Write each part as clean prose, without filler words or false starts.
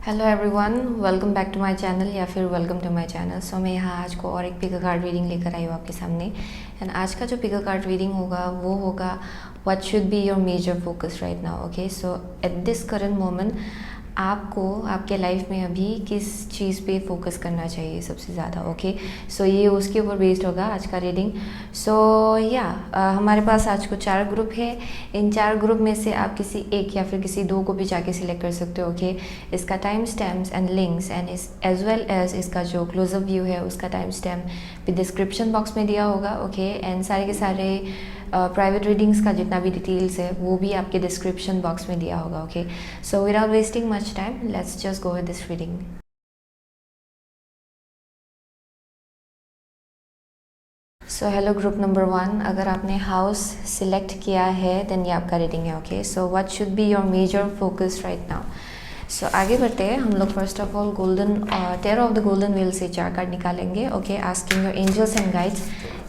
Hello everyone, welcome back to my channel या फिर welcome to my channel. So मैं यहाँ आज को और एक पिकर कार्ड रीडिंग लेकर आई हूँ आपके सामने। एंड आज का जो पिकर कार्ड रीडिंग होगा वो होगा what should be your major focus right now. Okay, so at this current moment आपको आपके लाइफ में अभी किस चीज़ पे फोकस करना चाहिए सबसे ज़्यादा। ओके, सो ये उसके ऊपर बेस्ड होगा आज का रीडिंग। सो हमारे पास आज को 4 ग्रुप है। इन 4 ग्रुप में से आप किसी एक या फिर किसी 2 को भी जाके सिलेक्ट कर सकते हो। ओके, इसका time stamps and links and as well as इसका जो क्लोजअप व्यू है उसका टाइम स्टैम्प भी डिस्क्रिप्शन बॉक्स में दिया होगा। ओके, एंड सारे के सारे प्राइवेट रीडिंग्स का जितना भी डिटेल्स है वो भी आपके डिस्क्रिप्शन बॉक्स में दिया होगा। Okay, so without wasting much time let's just go with this reading. So hello group number 1, अगर आपने हाउस सिलेक्ट किया है देन ये आपका रीडिंग है। Okay, so what should be your major focus right now. So आगे बढ़ते हैं हम लोग। First of all golden tarot of the golden wheel से 4 कार्ड निकालेंगे। Okay, asking your angels and guides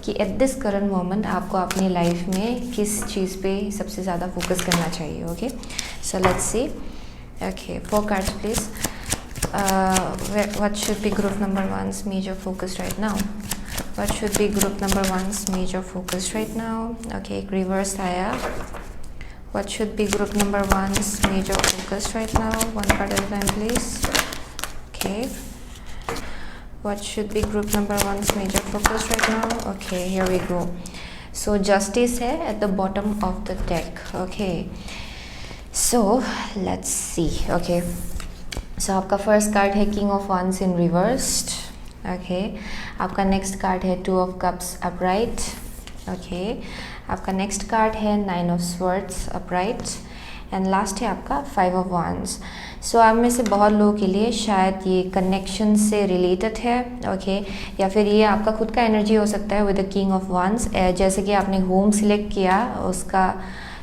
कि एट दिस करंट मोमेंट आपको अपनी लाइफ में किस चीज़ पे सबसे ज़्यादा फोकस करना चाहिए। Okay, so let's see. Okay, 4 cards please. What should be group number 1's major focus right now. What should be group number 1's major focus right now? Okay, reverse आया। What should be group number 1's major focus right now? One card at a time, please. Okay. What should be group number 1's major focus right now? Okay, here we go. So justice है at the bottom of the deck. Okay. So let's see. Okay. So आपका first card है King of Wands in reversed. Okay, आपका next card है 2 of cups upright. Okay, आपका next card है 9 of swords upright and last है आपका 5 of wands. सो आप में से बहुत लोगों के लिए शायद ये कनेक्शन से रिलेटेड है। ओके, या फिर ये आपका खुद का एनर्जी हो सकता है with the king of wands. जैसे कि आपने होम सिलेक्ट किया उसका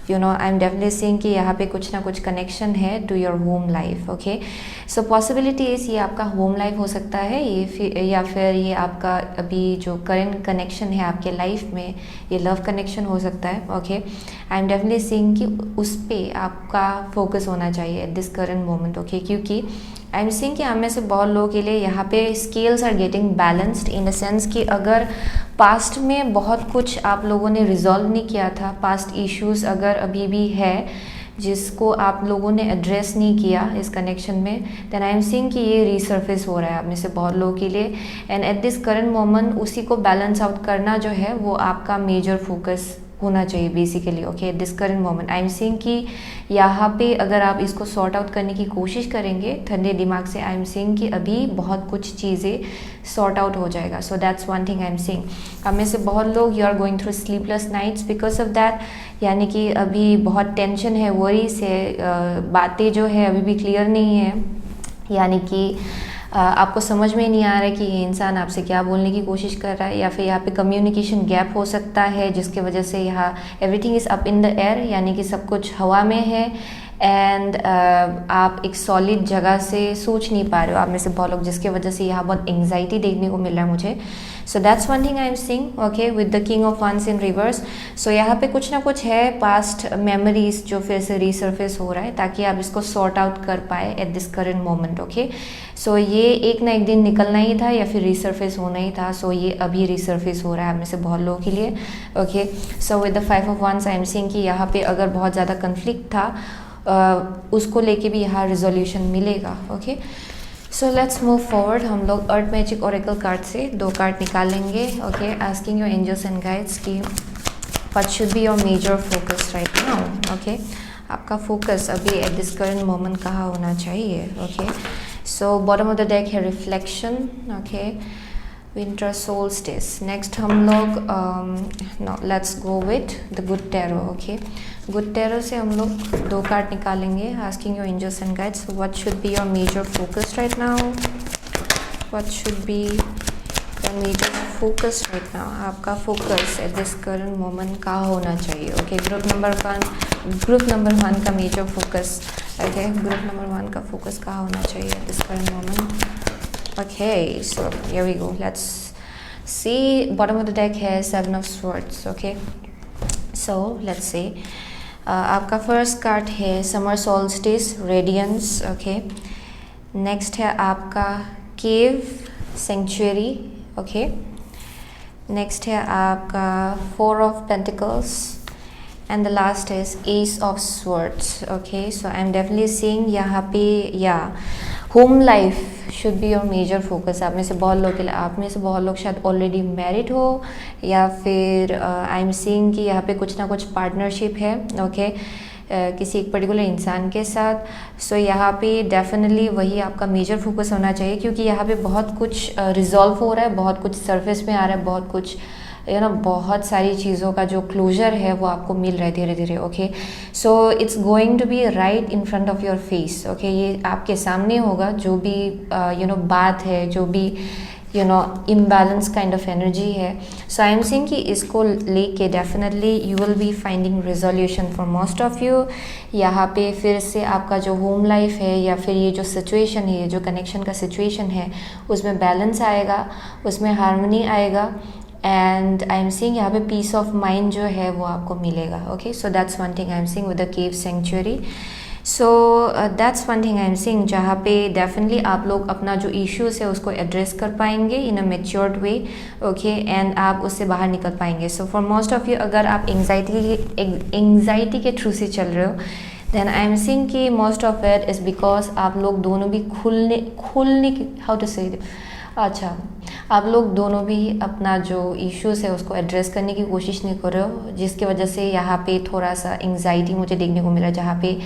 आई एम डेफिनेटली सीइंग कि यहाँ पे कुछ ना कुछ कनेक्शन है to your home life. Okay, so possibilities ये आपका होम लाइफ हो सकता है या फिर ये आपका अभी जो करंट कनेक्शन है आपके लाइफ में ये लव कनेक्शन हो सकता है। Okay, I am definitely seeing कि उस पर आपका फोकस होना चाहिए at this current moment. Okay, क्योंकि आई एम सीइंग कि हम में से बहुत लोगों के लिए यहाँ पे scales are getting balanced in the sense कि अगर पास्ट में बहुत कुछ आप लोगों ने रिजॉल्व नहीं किया था, पास्ट इश्यूज अगर अभी भी है जिसको आप लोगों ने एड्रेस नहीं किया इस कनेक्शन में, देन आई एम सीइंग कि ये रीसर्फेस हो रहा है आप में से बहुत लोगों के लिए। And eight this current moment उसी को बैलेंस आउट करना जो है वो आपका मेजर फोकस होना चाहिए basically. Okay, this current moment I am seeing कि यहाँ पे अगर आप इसको सॉर्ट आउट करने की कोशिश करेंगे ठंडे दिमाग से, आई एम सीइंग कि अभी बहुत कुछ चीज़ें सॉर्ट आउट हो जाएगा। So that's one thing I am seeing. हम में से बहुत लोग you are going through sleepless nights because of that, यानी कि अभी बहुत टेंशन है, वरीज है, बातें जो है अभी भी क्लियर नहीं है, यानी कि आपको समझ में नहीं आ रहा है कि ये इंसान आपसे क्या बोलने की कोशिश कर रहा है, या फिर यहाँ पे कम्युनिकेशन गैप हो सकता है जिसके वजह से यहाँ everything is up in the air, यानी कि सब कुछ हवा में है। एंड आप एक सॉलिड जगह से सोच नहीं पा रहे हो आप में से बहुत लोग, जिसके वजह से यहाँ बहुत एंग्जाइटी देखने को मिल रहा है मुझे। So that's one thing I am seeing. Okay, with the king of wands in reverse. So यहाँ पे कुछ ना कुछ है पास्ट मेमोरीज जो फिर से रीसर्फेस हो रहा है ताकि आप इसको सॉर्ट आउट कर पाए at this current moment. Okay, so ये एक ना एक दिन निकलना ही था या फिर रीसर्फेस होना ही था। सो ये अभी रीसर्फेस हो रहा है आप में से बहुत लोगों के लिए। Okay, so with the 5 of wands I am seeing कि यहाँ पे अगर बहुत ज़्यादा कन्फ्लिक्ट था उसको लेके भी यहाँ रिजोल्यूशन मिलेगा। Okay, so let's move forward. हम लोग अर्थ मैजिक ओरेकल कार्ड से 2 कार्ड निकालेंगे। Okay, asking your angels and guides की what should be your major focus right now. Okay, आपका फोकस अभी एट दिस करंट मोमेंट कहाँ होना चाहिए। Okay, so bottom of the deck है reflection. Okay, winter solstice. Next हम लोग no let's go with the good tarot. Okay, good tarot से हम लोग 2 कार्ड निकालेंगे। Asking your angels and guides what should be your major focus right now. What should be your major focus right now. आपका focus at this current moment कहाँ होना चाहिए। Okay, group number 1 का major focus. Okay, group number 1 का focus कहाँ होना चाहिए at this current moment. Okay, so here we go. Let's see. Bottom of the deck है 7 of swords. Okay, so let's see. आपका फर्स्ट कार्ड है summer solstice radiance. Okay, next है आपका cave century, okay. Next है आपका 4 of pentacles and the last is ace of swords, okay. So I am definitely seeing यहाँ पे या home life should be your major focus. आप में से बहुत लोग शायद ऑलरेडी मैरिड हो, या फिर आई एम सीइंग कि यहाँ पे कुछ ना कुछ पार्टनरशिप है, ओके, किसी एक पर्टिकुलर इंसान के साथ। सो यहाँ पे डेफिनेटली वही आपका मेजर फोकस होना चाहिए, क्योंकि यहाँ पे बहुत कुछ रिजॉल्व हो रहा है, बहुत कुछ सरफेस में आ रहा है, बहुत कुछ बहुत सारी चीज़ों का जो क्लोजर है वो आपको मिल रहा है धीरे धीरे, okay. So it's going to be right in front of your face, okay. ये आपके सामने होगा, जो भी बात है, जो भी इम्बैलेंस काइंड ऑफ एनर्जी है। सो आई एम सेइंग कि इसको लेके definitely you will be finding resolution for most of you. यहाँ पे फिर से आपका जो होम लाइफ है, या फिर ये जो सिचुएशन है, ये जो कनेक्शन का सिचुएशन है, उसमें बैलेंस आएगा, उसमें हार्मनी आएगा, एंड आई एम सीइंग यहाँ पे पीस ऑफ माइंड जो है वो आपको मिलेगा, okay. So that's one thing I am seeing with the cave century. So that's one thing I am seeing, जहाँ पे डेफिनेटली आप लोग अपना जो इश्यूज है उसको एड्रेस कर पाएंगे इन अ मैच्योर्ड वे, ओके, एंड आप उससे बाहर निकल पाएंगे। सो फॉर मोस्ट ऑफ यू, अगर आप एंग्जाइटी के थ्रू से चल रहे हो, देन आई एम सीइंग कि most of it is because आप लोग दोनों भी खुलने की हाउ टू से अच्छा, आप लोग दोनों भी अपना जो इश्यूज है उसको एड्रेस करने की कोशिश नहीं कर रहे हो, जिसकी वजह से यहाँ पे थोड़ा सा एंग्जाइटी मुझे देखने को मिला, जहाँ पे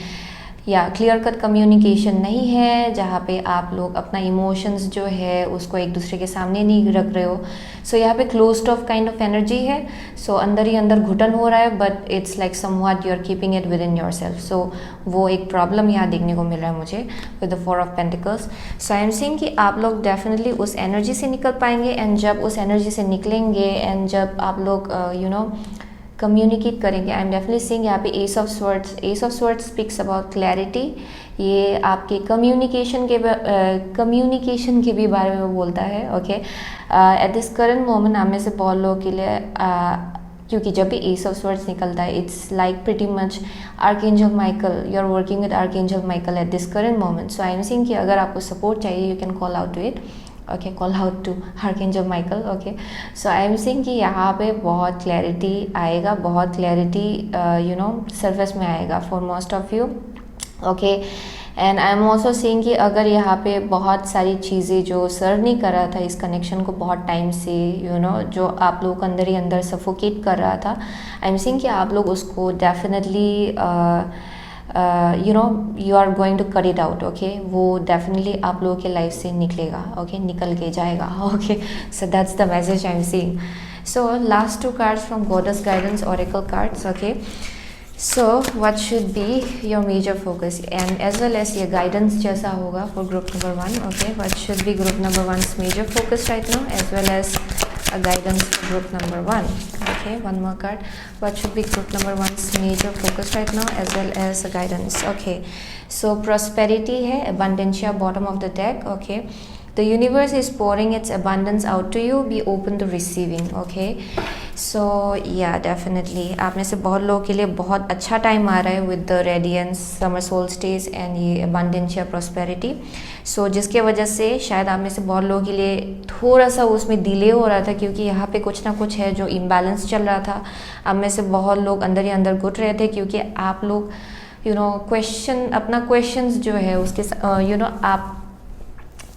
या क्लियर कट कम्युनिकेशन नहीं है, जहाँ पे आप लोग अपना इमोशंस जो है उसको एक दूसरे के सामने नहीं रख रहे हो। सो यहाँ पे closed off kind of energy है। सो अंदर ही अंदर घुटन हो रहा है, but it's like somewhat you are keeping it within your self. So वो एक प्रॉब्लम यहाँ देखने को मिल रहा है मुझे with the 4 of pentacles. So I am seeing कि आप लोग डेफिनेटली उस एनर्जी से निकल पाएंगे, एंड जब उस एनर्जी से निकलेंगे एंड जब आप लोग कम्युनिकेट करेंगे, आई एम डेफिनेटली सीइंग यहाँ पे S of swords speaks about clarity. ये आपके कम्युनिकेशन के भी बारे में बोलता है, okay. Eight this current moment आप में से बहुत लोगों के लिए क्योंकि जब भी एस ऑफ स्वर्ड्स निकलता है, it's like pretty much archangel Michael, you are working with archangel Michael at this current moment. So I am seeing कि अगर आपको सपोर्ट चाहिए, you can call out to it, okay, call out to archangel Michael, okay. So I am seeing कि यहाँ पे बहुत clarity आएगा, बहुत क्लैरिटी सरफेस में आएगा for most of you, okay. And I am also seeing कि अगर यहाँ पे बहुत सारी चीज़ें जो सर्व नहीं कर रहा था इस कनेक्शन को बहुत टाइम से, जो आप लोग को अंदर ही अंदर सफोकेट कर रहा था, आई एम सीइंग कि आप लोग उसको definitely you are going to cut it out, okay। वो definitely आप लोगों के लाइफ से निकलेगा, okay, निकल के जाएगा, okay। So that's the message I'm seeing. So last 2 cards from Goddess Guidance Oracle cards, okay। So what should be your major focus, and as well as ये guidance जैसा होगा for group number 1, okay। What should be group number 1's major focus right now, as well as a guidance for group number 1, okay। One more card, what should be group number 1's major focus right now, as well as a guidance, okay। So prosperity है, abundancia bottom of the deck, okay। The universe is pouring its abundance out to you, be open to receiving, okay। So yeah, definitely आप में से बहुत लोगों के लिए बहुत अच्छा टाइम आ रहा है with the radiance, summer solstice and ये abundancia prosperity। So जिसके वजह से शायद आप में से बहुत लोगों के लिए थोड़ा सा उसमें डिले हो रहा था, क्योंकि यहाँ पे कुछ ना कुछ है जो इम्बैलेंस चल रहा था। आप में से बहुत लोग अंदर ही अंदर घुट रहे थे, क्योंकि आप लोग अपना क्वेश्चंस जो है उसके आप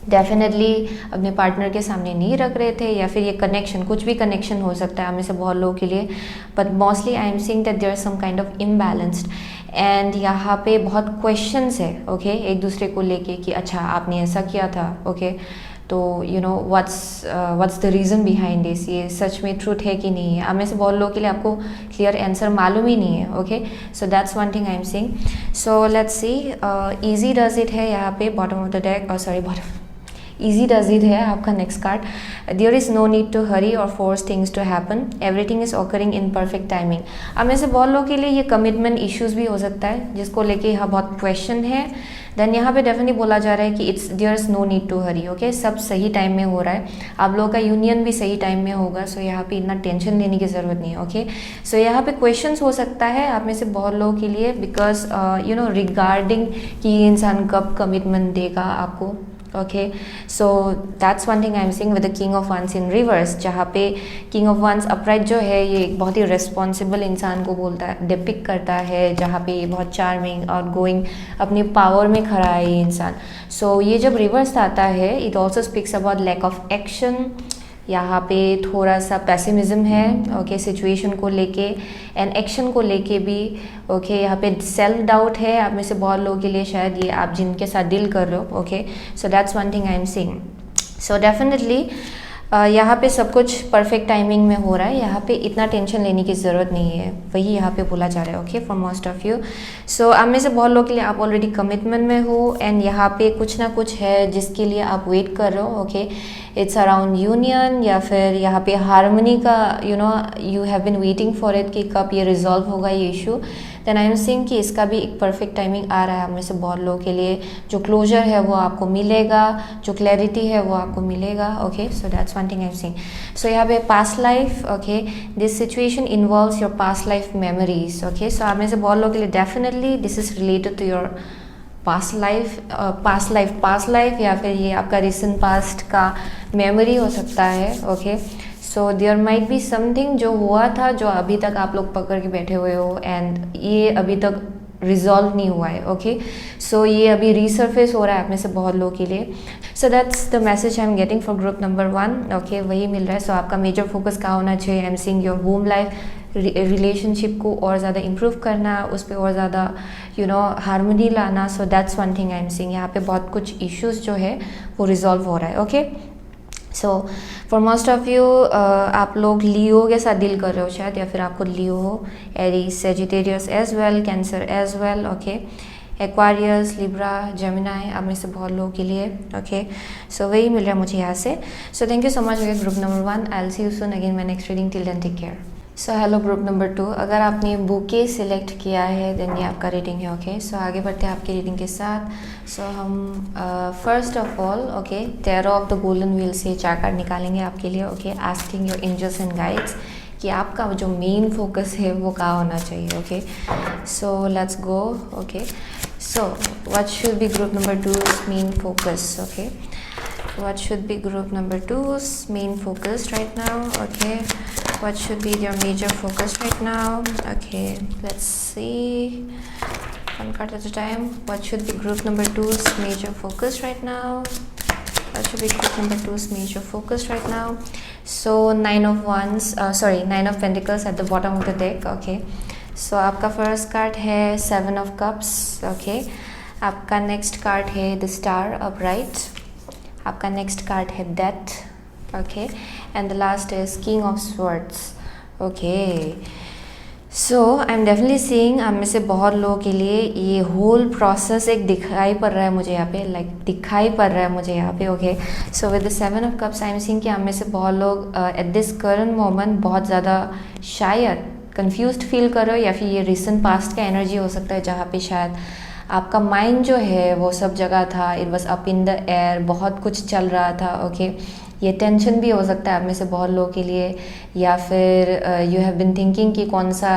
डेफिनेटली अपने पार्टनर के सामने नहीं रख रहे थे, या फिर ये कनेक्शन, कुछ भी कनेक्शन हो सकता है हमें से बहुत लोगों के लिए, but mostly I am seeing that there are some kind of imbalanced, and यहाँ पे बहुत क्वेश्चंस है, ओके, एक दूसरे को लेके कि अच्छा आपने ऐसा किया था, ओके, तो what's the reason behind this, ये सच में ट्रूथ है कि नहीं है। हमें से बहुत लोगों के लिए आपको क्लियर आंसर मालूम ही नहीं है, okay. So that's one thing I am seeing. So let's C, easy does it है यहाँ पे बॉटम ऑफ द डेक, और sorry bottom Easy does it है आपका next card. There is no need to hurry or force things to happen. Everything is occurring in perfect timing. अब में से बहुत लोगों के लिए ये कमिटमेंट इश्यूज भी हो सकता है, जिसको लेके यहाँ बहुत क्वेश्चन है, देन यहाँ पे डेफिनेटली बोला जा रहा है कि it's there is no need to hurry, okay, सब सही टाइम में हो रहा है, आप लोगों का यूनियन भी सही टाइम में होगा, सो यहाँ पे इतना टेंशन लेने की ज़रूरत नहीं है, ओके। सो यहाँ पे क्वेश्चंस हो सकता है आप में से बहुत लोगों के लिए, बिकॉज यू नो रिगार्डिंग कि ये इंसान कब कमिटमेंट देगा आपको, okay. So that's one thing I am seeing with the king of wands in reverse, जहाँ पे किंग ऑफ वंस अपराइट जो है ये एक बहुत ही रिस्पॉन्सिबल इंसान को बोलता है, डिपिक्ट करता है, जहाँ पे ये बहुत चार्मिंग और गोइंग अपने पावर में खड़ा है ये इंसान। सो ये जब रिवर्स आता है it also speaks about lack of action, यहाँ पे थोड़ा सा पेसिमिज्म है, ओके, सिचुएशन को लेके एंड एक्शन को लेके भी, ओके। यहाँ पे सेल्फ डाउट है आप में से बहुत लोगों के लिए, शायद ये आप जिनके साथ डील कर रहे हो, okay. So that's one thing I am seeing. So definitely यहाँ पे सब कुछ परफेक्ट टाइमिंग में हो रहा है, यहाँ पे इतना टेंशन लेने की ज़रूरत नहीं है, वही यहाँ पे बोला जा रहा है, okay, for most of you. So आप में से बहुत लोग के लिए आप ऑलरेडी कमिटमेंट में हो एंड यहाँ पे कुछ ना कुछ है जिसके लिए आप वेट कर रहे हो, ओके। इट्स अराउंड यूनियन या फिर यहाँ पे हारमोनी का, you know you have been waiting for it कि कब ये रिजॉल्व होगा ये issue. Then I am seeing कि इसका भी एक परफेक्ट टाइमिंग आ रहा है आप में से बहुत लोगों के लिए, जो क्लोजर है वो आपको मिलेगा, जो क्लैरिटी है वो आपको मिलेगा, okay. So that's one thing I am seeing. So यहाँ पे past life, okay, this situation involves your past life memories, okay. So आप में से बहुत लोगों के लिए definitely this is related to your past life या फिर ये आपका रिसेंट पास्ट का मेमोरी हो सकता है, okay. So there might be something जो हुआ था जो अभी तक आप लोग पकड़ के बैठे हुए हो एंड ये अभी तक रिजॉल्व नहीं हुआ है, ओके। सो ये अभी रिसर्फेस हो रहा है आप में से बहुत लोगों के लिए। So that's the message I am getting for group number 1, okay, वही मिल रहा है। सो आपका मेजर फोकस कहाँ होना चाहिए? आई am seeing your home life, relationship को और ज़्यादा इम्प्रूव करना, उस पर और ज़्यादा यू नो हारमोनी लाना। सो that's one thing I am seeing. यहाँ पे बहुत कुछ इश्यूज जो है वो रिजॉल्व हो रहा है, okay. So for most of you आप लोग लियो के साथ डील कर रहे हो शायद, या फिर आपको लियो हो, Aries, Sagittarius as well, Cancer as well, okay, Aquarius, Libra, Gemini, आप में से बहुत लोगों के लिए, ओके। सो वही मिल रहा है मुझे यहाँ से। So thank you so much okay group number 1। I will see you soon again my next reading, till then take care. So hello group number 2, अगर आपने बुके सिलेक्ट किया है देन ये आपका रीडिंग है, ओके। सो आगे बढ़ते हैं आपकी रीडिंग के साथ। सो हम first of all, okay, tarot of the golden wheel से 4 कार्ड निकालेंगे आपके लिए, okay, asking your angels and guides कि आपका जो मेन फोकस है वो कहाँ होना चाहिए, okay. So let's go, okay. So what should be group number 2's main focus, okay, what should be group number 2's main focus right now, okay, what should be their major focus right now, okay, let's see, one card at a time. What should be group number 2's major focus right now? What should be group number 2's major focus right now? So 9 of wands, 9 of pentacles at the bottom of the deck, okay. So आपका first card है 7 of cups, okay. आपका next card है the star upright, आपका next card है death, okay, and the last is king of swords, okay. So I am definitely seeing आप में से बहुत लोगों के लिए ये होल प्रोसेस एक दिखाई पड़ रहा है मुझे यहाँ पे, दिखाई पड़ रहा है मुझे यहाँ पे, okay. So with the 7 of cups I am seeing कि आप में से बहुत लोग एट दिस करंट मोमेंट बहुत ज़्यादा शायद कंफ्यूज्ड फील कर रहे हो, या फिर ये रिसेंट पास्ट का एनर्जी हो सकता है जहाँ पे शायद आपका माइंड जो है वो सब जगह था, it was up in the air, बहुत कुछ चल रहा था, ओके। ये टेंशन भी हो सकता है आप में से बहुत लोगों के लिए, या फिर यू हैव बिन थिंकिंग कि कौन सा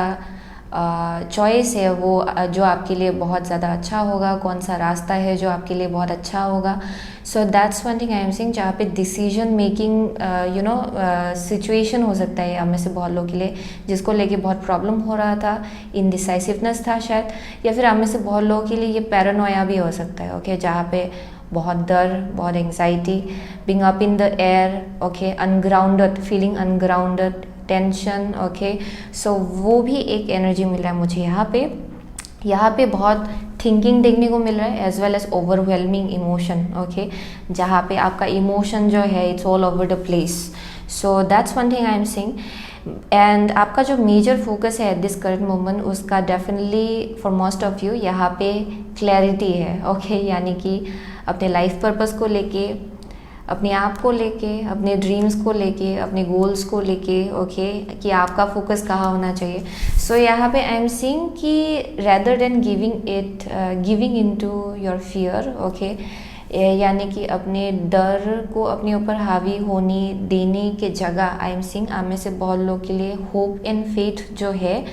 चॉइस है वो जो आपके लिए बहुत ज़्यादा अच्छा होगा, कौन सा रास्ता है जो आपके लिए बहुत अच्छा होगा। So that's one thing I am seeing, जहाँ पे decision making you know situation हो सकता है आप में से बहुत लोगों के लिए, जिसको लेके बहुत प्रॉब्लम हो रहा था, इनडिसाइसिवनेस था शायद, या फिर आप में से बहुत लोगों के लिए ये पैरानोया भी हो सकता है, ओके, जहाँ पे बहुत डर, बहुत anxiety, being up in the air, okay, ungrounded, feeling ungrounded, tension, okay. So वो भी एक एनर्जी मिल रहा है मुझे यहाँ पे बहुत थिंकिंग देखने को मिल रहा है, as well as overwhelming emotion, okay, जहाँ पे आपका इमोशन जो है it's all over the place. So that's one thing I am seeing. And आपका जो मेजर फोकस है एट दिस करंट मोमेंट, उसका definitely for most of you यहाँ पे क्लैरिटी है, ओके, यानी कि अपने लाइफ पर्पस को लेके अपने आप को लेके, अपने ड्रीम्स को लेके, अपने गोल्स को लेके, ओके, कि आपका फोकस कहाँ होना चाहिए. सो यहाँ पे आई एम सीइंग कि rather than giving into your fear, okay, यानी कि अपने डर को अपने ऊपर हावी होने देने के जगह आई एम सीइंग आप में से बहुत लोग के लिए होप एंड फेथ जो है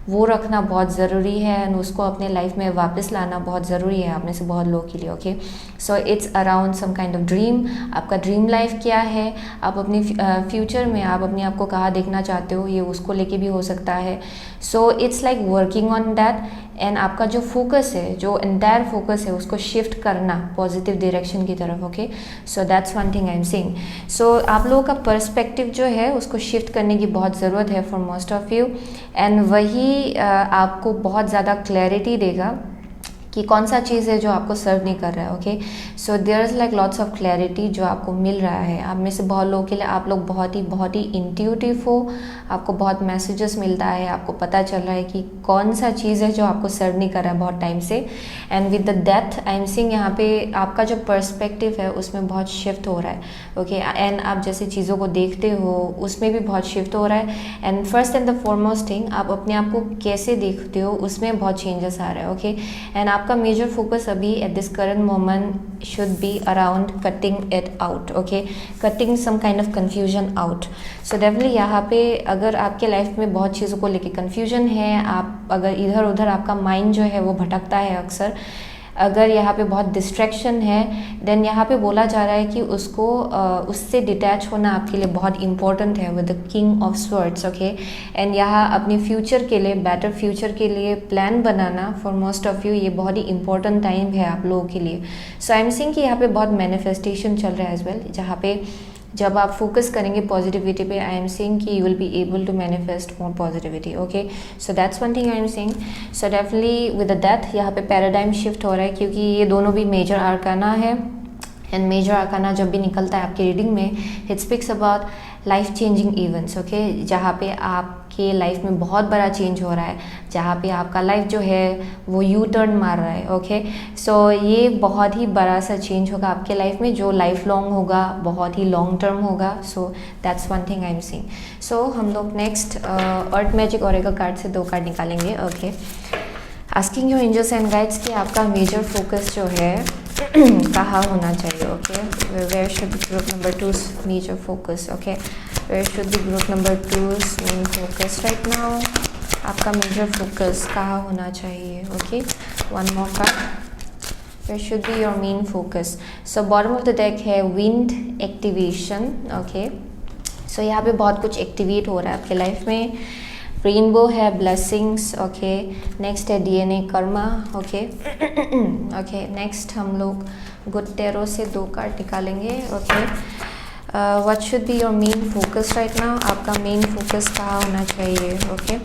वो रखना बहुत ज़रूरी है, एंड उसको अपने लाइफ में वापस लाना बहुत ज़रूरी है आप में से बहुत लोगों के लिए. Okay, so it's around some kind of dream. आपका ड्रीम लाइफ क्या है, आप अपने फ्यूचर में आप अपने आप को कहाँ देखना चाहते हो, ये उसको लेके भी हो सकता है. So it's like working on that, and आपका जो फोकस है, जो एंटायर फोकस है, उसको शिफ्ट करना पॉजिटिव डायरेक्शन की तरफ. Okay, so that's one thing I am saying. So आप लोगों का पर्सपेक्टिव जो है उसको शिफ्ट करने की बहुत ज़रूरत है for most of you, and वही आपको बहुत ज़्यादा क्लैरिटी देगा कि कौन सा चीज़ है जो आपको सर्व नहीं कर रहा है. Okay, so there is like lots of clarity जो आपको मिल रहा है. आप में से बहुत लोगों के लिए आप लोग बहुत ही इंट्यूटिव हो, आपको बहुत मैसेजेस मिलता है, आपको पता चल रहा है कि कौन सा चीज़ है जो आपको सर्व नहीं कर रहा है बहुत टाइम से. And with the death I am seeing यहाँ पे आपका जो पर्सपेक्टिव है उसमें बहुत शिफ्ट हो रहा है. ओके, एंड आप जैसे चीज़ों को देखते हो उसमें भी बहुत शिफ्ट हो रहा है. And first and the foremost thing, आप अपने आप को कैसे देखते हो उसमें बहुत चेंजेस आ रहा है. ओके, एंड आपका मेजर फोकस अभी at this current moment should be around cutting it out. Okay, cutting some kind of confusion out. So definitely यहाँ पे अगर आपके लाइफ में बहुत चीज़ों को लेके कन्फ्यूजन है, आप अगर इधर उधर आपका माइंड जो है वो भटकता है अक्सर, अगर यहाँ पे बहुत डिस्ट्रैक्शन है, देन यहाँ पे बोला जा रहा है कि उसको उससे डिटैच होना आपके लिए बहुत इंपॉर्टेंट है with the king of swords. Okay, and यहाँ अपने फ्यूचर के लिए, बेटर फ्यूचर के लिए plan banana for most of you ये बहुत ही इंपॉर्टेंट टाइम है आप लोगों के लिए. सो आई एम सीइंग कि यहाँ पे बहुत मैनिफेस्टेशन चल रहा है एज वेल, जहाँ पे जब आप फोकस करेंगे पॉजिटिविटी पे, आई एम सेइंग कि you will be able to manifest more positivity. Okay, so that's one thing I am saying. So definitely with the death यहाँ पे पैराडाइम शिफ्ट हो रहा है, क्योंकि ये दोनों भी मेजर आर्काना है, एंड मेजर आर्काना जब भी निकलता है आपकी रीडिंग में, it speaks about life changing events. Okay, जहाँ पे आपके लाइफ में बहुत बड़ा चेंज हो रहा है, जहाँ पे आपका लाइफ जो है वो यू टर्न मार रहा है. ओके, सो ये बहुत ही बड़ा सा चेंज होगा आपके लाइफ में, जो लाइफ लॉन्ग होगा, बहुत ही लॉन्ग टर्म होगा. So that's one thing I am seeing. So हम लोग next earth magic oracle card से 2 कार्ड निकालेंगे. Okay, asking your angels and guides कि आपका मेजर फोकस जो है कहाँ होना चाहिए. Okay, where should group number 2 major focus. Okay, where should be group number 2's main focus right now. आपका मेजर फोकस कहाँ होना चाहिए. Okay, one more card, where should be your main focus. So bottom of the deck है wind activation. Okay, so यहाँ पे बहुत कुछ activate हो रहा है आपके लाइफ में. रेनबो है, ब्लेसिंग्स. ओके, नेक्स्ट है DNA Karma. Okay, okay, next हम लोग गुड टेरो से 2 कार्ड निकालेंगे. Okay, what should be your main focus right now. आपका मेन फोकस कहाँ होना चाहिए. ओके,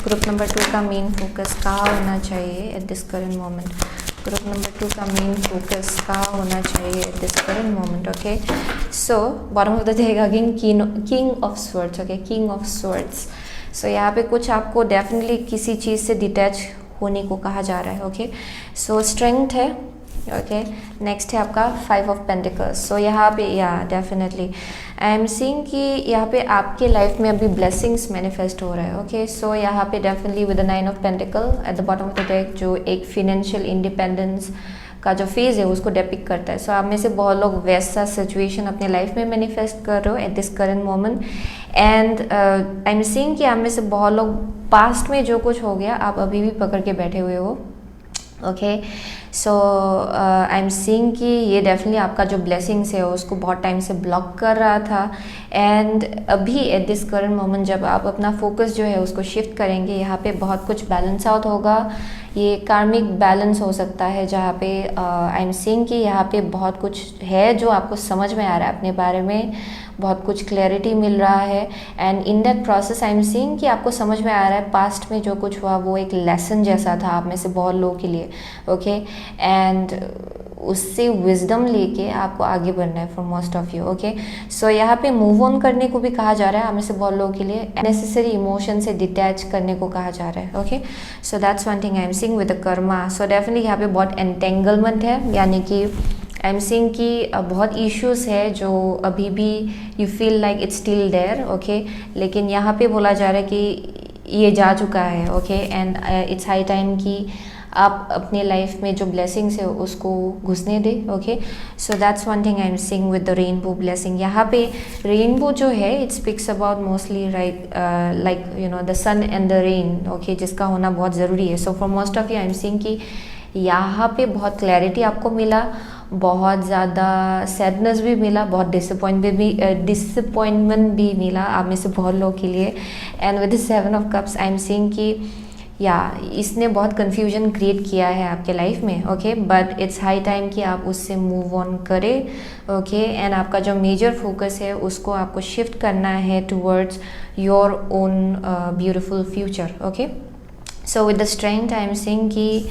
ग्रुप नंबर 2 का मेन फोकस कहाँ होना चाहिए at this current moment. Group number 2 का मेन फोकस कहाँ होना चाहिए at this current moment. Okay, so bottom of the deck again king of swords. Okay, king of swords. So यहाँ पे कुछ आपको डेफिनेटली किसी चीज़ से डिटैच होने को कहा जा रहा है. ओके, सो स्ट्रेंथ है. ओके, नेक्स्ट है आपका 5 ऑफ पेंटिकल्स. सो यहाँ पे या डेफिनेटली आई एम सीइंग कि यहाँ पे आपके लाइफ में अभी ब्लेसिंग्स मैनिफेस्ट हो रहा है. ओके, सो यहाँ पे definitely with the 9 of pentacle at the bottom of the deck, जो एक फिनेंशियल इंडिपेंडेंस का जो फेज़ है उसको डेपिक्ट करता है. सो आप में से बहुत लोग वैसा सिचुएशन अपने लाइफ में मैनिफेस्ट कर रहे हो eight this current moment. And I am seeing कि आप में से बहुत लोग पास्ट में जो कुछ हो गया आप अभी भी पकड़ के बैठे हुए हो. Okay, so I am seeing कि ये डेफिनेटली आपका जो ब्लेसिंग्स है उसको बहुत टाइम से ब्लॉक कर रहा था. एंड अभी एट दिस करंट मोमेंट जब आप अपना फोकस जो है उसको शिफ्ट करेंगे, यहाँ पे बहुत कुछ बैलेंस आउट होगा. ये कार्मिक बैलेंस हो सकता है, जहाँ पे आई एम सीइंग कि यहाँ पे बहुत कुछ है जो आपको समझ में आ रहा है अपने बारे में, बहुत कुछ क्लैरिटी मिल रहा है. And in that process I am seeing कि आपको समझ में आ रहा है पास्ट में जो कुछ हुआ वो एक लेसन जैसा था आप में से बहुत लोगों के लिए. ओके, एंड उससे विजडम लेके आपको आगे बढ़ना है for most of you. Okay, so यहाँ पे मूव ऑन करने को भी कहा जा रहा है आप में से बहुत लोगों के लिए. नेसेसरी इमोशन से डिटैच करने को कहा जा रहा है. Okay, so that's one thing I am seeing with the Karma. So definitely यहाँ पे बहुत एंटेंगलमेंट है, यानी कि आई एम सीइंग कि बहुत इश्यूज है जो अभी भी you feel like it's still there, okay, लेकिन यहाँ पे बोला जा रहा है कि ये जा चुका है, okay, and it's high time कि आप अपने लाइफ में जो ब्लेसिंग्स है उसको घुसने दे, okay. So that's one thing I am seeing with the rainbow blessing. यहाँ पे रेनबो जो है it speaks about mostly like you know the sun and the rain, okay, जिसका होना बहुत ज़रूरी है. So for most of you I am seeing कि यहाँ पे बहुत क्लैरिटी आपको मिला, बहुत ज़्यादा सैडनेस भी मिला, बहुत डिसअपॉइंटमेंट भी मिला आप में से बहुत लोगों के लिए. And with the 7 of cups I am seeing कि या इसने बहुत कन्फ्यूजन क्रिएट किया है आपके लाइफ में, okay, but it's high time कि आप उससे मूव ऑन करें, ओके. एंड आपका जो मेजर फोकस है उसको आपको शिफ्ट करना है towards your own beautiful future, okay. So with the strength I am seeing कि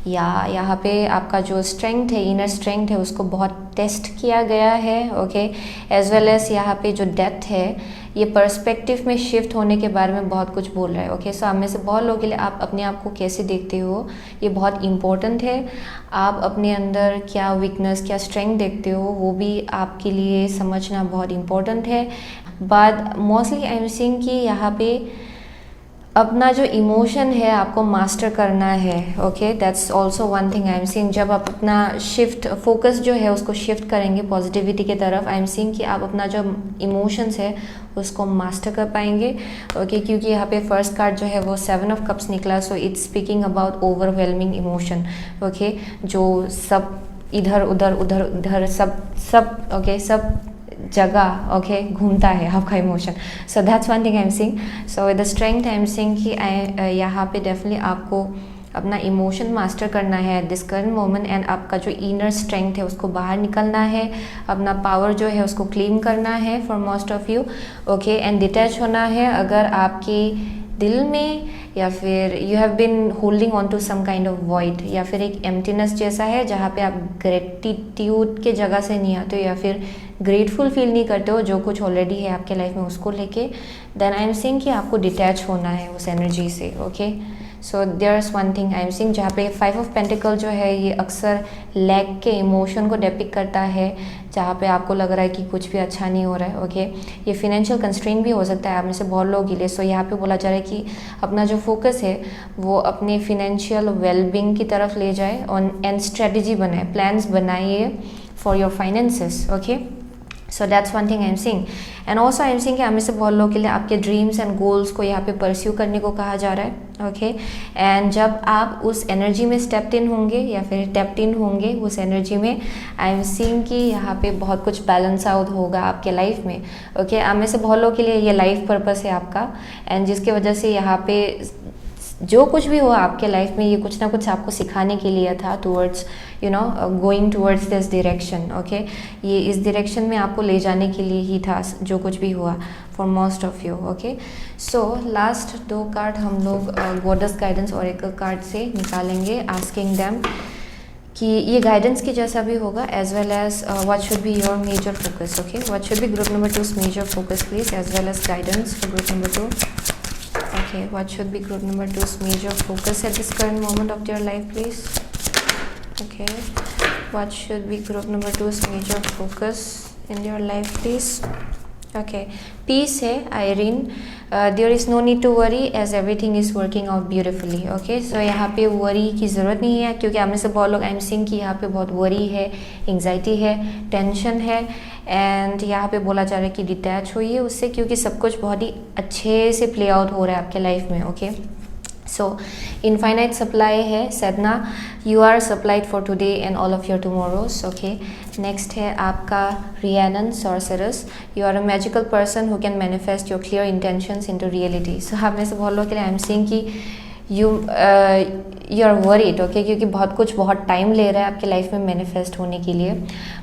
या यहाँ पे आपका जो स्ट्रेंथ है, इनर स्ट्रेंथ है, उसको बहुत टेस्ट किया गया है, ओके. एज वेल एज यहाँ पे जो डेप्थ है ये पर्सपेक्टिव में शिफ्ट होने के बारे में बहुत कुछ बोल रहा है, ओके. सो आप में से बहुत लोगों के लिए आप अपने आप को कैसे देखते हो ये बहुत इम्पोर्टेंट है. आप अपने अंदर क्या वीकनेस क्या स्ट्रेंथ देखते हो वो भी आपके लिए समझना बहुत इम्पोर्टेंट है. But mostly I am seeing कि यहाँ पे अपना जो इमोशन है आपको मास्टर करना है, okay. That's also one thing I am seeing. जब आप अपना शिफ्ट फोकस जो है उसको शिफ्ट करेंगे पॉजिटिविटी की तरफ, आई एम सीइंग कि आप अपना जो इमोशंस है उसको मास्टर कर पाएंगे, ओके. क्योंकि यहाँ पे फर्स्ट कार्ड जो है वो 7 ऑफ कप्स निकला. सो it's speaking about overwhelming emotion, okay, जो सब इधर उधर उधर उधर सब ओके, सब जगह, ओके, घूमता है आपका emotion. So that's one thing I am seeing. So with the strength I am seeing कि यहाँ पे डेफिनेटली आपको अपना इमोशन मास्टर करना है at this current moment. And आपका जो इनर स्ट्रेंथ है उसको बाहर निकलना है, अपना पावर जो है उसको क्लेम करना है for most of you, okay. And detach होना है अगर आपके दिल में या फिर you have been holding on to some kind of void या फिर एक एम्प्टीनेस जैसा है जहाँ पे आप ग्रेटिट्यूड के जगह से नहीं आते हो या फिर ग्रेटफुल फील नहीं करते हो जो कुछ ऑलरेडी है आपके लाइफ में उसको लेके, देन आई एम सीइंग कि आपको डिटैच होना है उस एनर्जी से, okay. So there is one thing I am seeing जहाँ पे 5 ऑफ पेंटिकल जो है ये अक्सर लैक के इमोशन को डिपिक्ट करता है, जहाँ पे आपको लग रहा है कि कुछ भी अच्छा नहीं हो रहा है, ओके. ये फिनेंशियल कंस्ट्रेंट भी हो सकता है आप में से बहुत लोगों के लिए. सो यहाँ पे बोला जा रहा है कि अपना जो फोकस है वो अपने फिनेंशियल वेलबींग की तरफ ले जाए और एंड स्ट्रेटजी बनाए, प्लान्स बनाइए for your finances, okay. So that's one thing I am seeing. And also I am seeing कि आप में से बहुत लोगों के लिए आपके ड्रीम्स एंड गोल्स को यहाँ पे परस्यू करने को कहा जा रहा है, ओके. एंड जब आप उस एनर्जी में स्टेप्ड इन होंगे या फिर टैप्ड इन होंगे उस एनर्जी में, आई एम सीइंग कि यहाँ पे बहुत कुछ बैलेंस आउट होगा आपके लाइफ में, ओके. आप में से बहुत लोगों के लिए ये लाइफ पर्पस है आपका, एंड जिसकी वजह से यहाँ पे जो कुछ भी हुआ आपके लाइफ में ये कुछ ना कुछ आपको सिखाने के लिए था towards you know going towards this direction, okay. ये इस डायरेक्शन में आपको ले जाने के लिए ही था जो कुछ भी हुआ for most of you, okay. So last 2 card हम लोग गॉडेस गाइडेंस और एक कार्ड से निकालेंगे, आस्किंग देम कि ये गाइडेंस की जैसा भी होगा as well as what should be your major focus, okay. What should be group number 2's major focus please as well as guidance for group number 2. Okay, what should be group number 2's major focus at this current moment of their life, please? Okay, what should be group number 2's major focus in their life, please? Okay, peace है Irene. There is no need to worry as everything is working out beautifully. Okay, so यहाँ पे worry की ज़रूरत नहीं है क्योंकि आप में से बहुत लोग आई एम सीइंग कि यहाँ पे बहुत worry है, anxiety है, tension है, एंड यहाँ पे बोला जा रहा है कि डिटैच होइए उससे क्योंकि सब कुछ बहुत ही अच्छे से प्ले आउट हो रहा है आपके लाइफ में, ओके. सो इनफाइनाइट सप्लाई है Sedna, you are supplied for today and all of your tomorrows, okay. Next है आपका Rhiannon sorceress, you are a magical person who can manifest your clear intentions into reality. So आप में से बहुत लोगों के लिए आई एम सीइंग कि यू आर वरीड, ओके, क्योंकि बहुत कुछ बहुत टाइम ले रहा है आपके लाइफ में मैनिफेस्ट होने के लिए.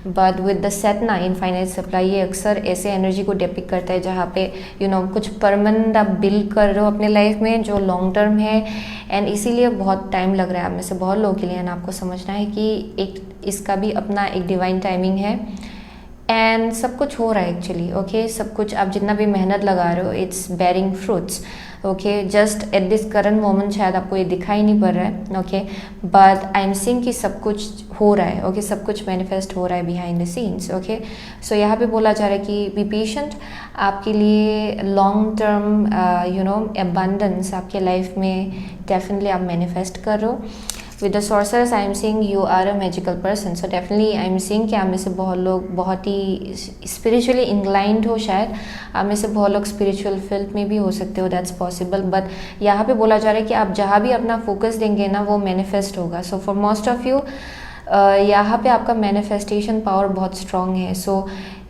But with the Sedna infinite supply ये अक्सर ऐसे एनर्जी को डिपिक्ट करता है जहाँ पे यू नो कुछ परमानेंट आप बिल्ड कर रहे हो अपने लाइफ में जो लॉन्ग टर्म है, एंड इसीलिए बहुत टाइम लग रहा है आप में से बहुत लोगों के लिए. एंड आपको समझना है कि एक इसका भी अपना एक डिवाइन टाइमिंग है एंड सब कुछ हो रहा है एक्चुअली, ओके. सब कुछ आप जितना भी मेहनत लगा रहे हो it's bearing fruits, okay, just at this current moment शायद आपको ये दिखाई नहीं पड़ रहा है, okay, but I am seeing कि सब कुछ हो रहा है, ओके, सब कुछ मैनिफेस्ट हो रहा है behind the scenes, okay. So यहाँ पे बोला जा रहा है कि बी पेशेंट, आपके लिए लॉन्ग टर्म अबंडेंस आपके लाइफ में डेफिनेटली आप मैनिफेस्ट कर रहे हो। With the sorcerers I am seeing you are a magical person, so definitely I am seeing कि आप में से बहुत लोग बहुत ही स्पिरिचुअली इंक्लाइंड हो, शायद आप में से बहुत लोग स्पिरिचुअल फील्ड में भी हो सकते हो, दैट्स पॉसिबल। बट यहाँ पे बोला जा रहा है कि आप जहाँ भी अपना फोकस देंगे ना वो मैनिफेस्ट होगा। सो फॉर मोस्ट ऑफ यू यहाँ पे आपका मैनिफेस्टेशन पावर बहुत स्ट्रांग है। सो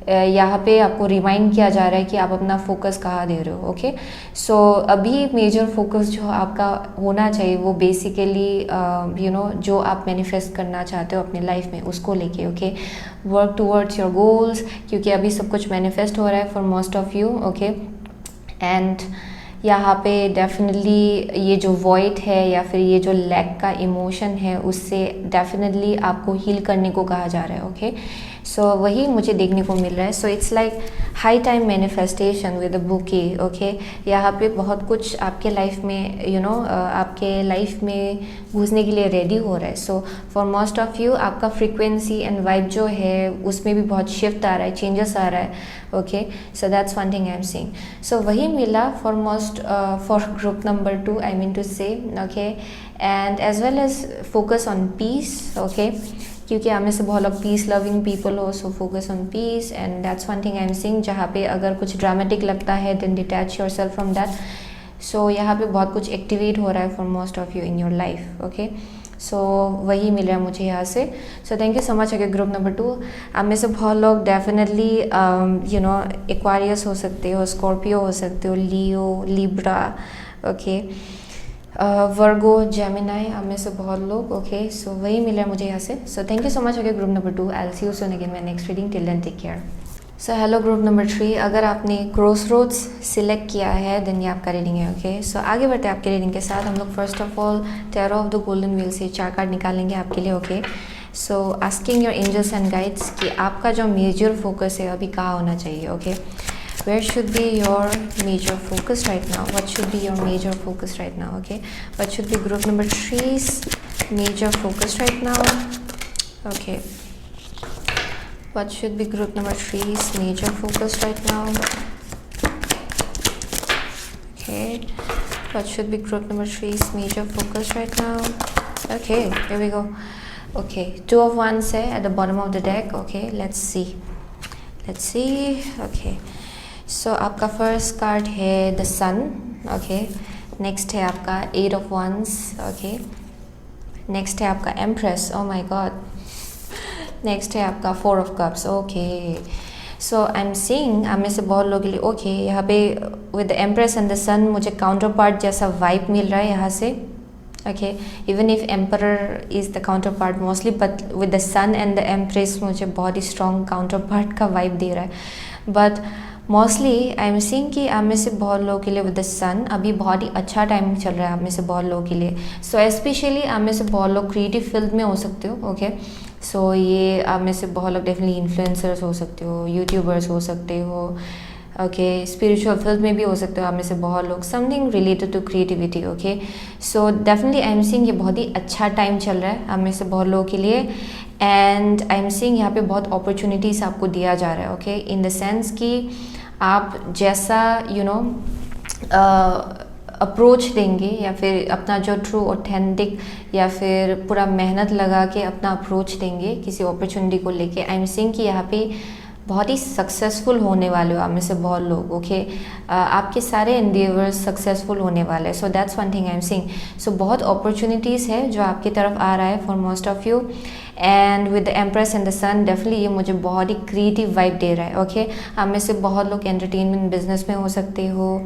यहाँ पे आपको रिमाइंड किया जा रहा है कि आप अपना फोकस कहाँ दे रहे हो, ओके। सो अभी मेजर फोकस जो आपका होना चाहिए वो बेसिकली जो आप मैनिफेस्ट करना चाहते हो अपनी लाइफ में उसको लेके, okay, work towards your goals, क्योंकि अभी सब कुछ मैनिफेस्ट हो रहा है for most of you, okay. And यहाँ पे डेफिनेटली ये जो वॉइड है या फिर ये जो लैक का इमोशन है उससे डेफिनेटली आपको हील करने को कहा जा रहा है, ओके। सो वही मुझे देखने को मिल रहा है। So it's like high time manifestation with a bouquet, okay. यहाँ पे बहुत कुछ आपके लाइफ में आपके लाइफ में घुसने के लिए रेडी हो रहा है। So for most of you आपका फ्रीक्वेंसी एंड वाइब जो है उसमें भी बहुत शिफ्ट आ रहा है, चेंजेस आ रहा है, okay. So that's one thing I am seeing. So वही मिला for group number 2, I mean to say, okay. And as well as focus on peace, okay, क्योंकि हमें से बहुत लोग पीस लविंग पीपल हो, so focus on peace and that's one thing I am seeing. जहाँ पे अगर कुछ ड्रामेटिक लगता है then detach yourself from that. So यहाँ पे बहुत कुछ एक्टिवेट हो रहा है for most of you in your life, okay. So वही मिल रहा है मुझे यहाँ से। So thank you so much. अगर ग्रुप नंबर 2 आप में से बहुत लोग डेफिनेटली एक्वारियस हो सकते हो, स्कॉर्पियो हो सकते हो, लियो, लिब्रा, ओके, वर्गो, जेमिनाई, आप में से बहुत लोग, ओके। सो वही मिला मुझे यहाँ से। So thank you so much. Okay group number 2, I will see you soon again my next reading. Till then take care. So hello group number 3, अगर आपने क्रॉसरोड्स सिलेक्ट किया है देन ये आपका रीडिंग है, ओके। सो आगे बढ़ते हैं आपके रीडिंग के साथ। हम लोग first of all tarot of the golden wheel से 4 कार्ड निकालेंगे आपके लिए, okay. So asking your angels and guides कि आपका जो मेजर फोकस है अभी कहाँ होना चाहिए, okay. Where should be your major focus right now? What should be your major focus right now? Okay, what should be group number 3's major focus right now? Okay, what should be group number 3's major focus right now? Okay, what should be group number 3's major focus right now? Okay, here we go. Okay, 2 of Wands है at the bottom of the deck. Okay, let's see. Okay, सो आपका first card है the sun, okay. Next है आपका 8 of wands, okay. Next है आपका empress, oh my God. Next है आपका 4 of cups, okay. So I am seeing आप में से बहुत लोगों के लिए, ओके, यहाँ पे with the empress and the sun मुझे काउंटर पार्ट जैसा वाइब मिल रहा है यहाँ से, okay. Even if emperor is the counterpart mostly, but with the sun and the empress मुझे बहुत ही स्ट्रॉन्ग काउंटर पार्ट का वाइब दे रहा है। But mostly I am seeing कि आप में से बहुत लोगों के लिए विद द सन अभी बहुत ही अच्छा टाइम चल रहा है आप में से बहुत लोगों के लिए। सो स्पेशली आप में से बहुत लोग क्रिएटिव फील्ड में हो सकते हो, ओके। सो ये आप में से बहुत लोग डेफिनेटली इन्फ्लुएंसर्स हो सकते हो, यूट्यूबर्स हो सकते हो, ओके। स्पिरिचुअल फील्ड में भी हो सकते हो आप में से बहुत लोग, something related to creativity, okay. So definitely I am seeing ये बहुत ही अच्छा टाइम चल रहा है आप में से बहुत लोगों के लिए। एंड आई एम सीइंग यहाँ पे बहुत अपॉर्चुनिटीज़ आपको दिया जा रहा है, ओके, इन द सेंस कि आप जैसा अप्रोच देंगे या फिर अपना जो ट्रू ऑथेंटिक या फिर पूरा मेहनत लगा के अपना अप्रोच देंगे किसी अपॉर्चुनिटी को लेके, आई एम सीइंग कि यहाँ पे बहुत ही सक्सेसफुल होने वाले हो आप में से बहुत लोग, ओके। आपके सारे एंडेवर्स सक्सेसफुल होने वाले हैं। So that's one thing I am seeing. So बहुत अपॉर्चुनिटीज़ है जो आपकी तरफ आ रहा है for most of you. And with the empress and the sun definitely ये मुझे बहुत ही क्रिएटिव वाइब दे रहा है, ओके। आप में से बहुत लोग एंटरटेनमेंट बिजनेस में हो सकते हो।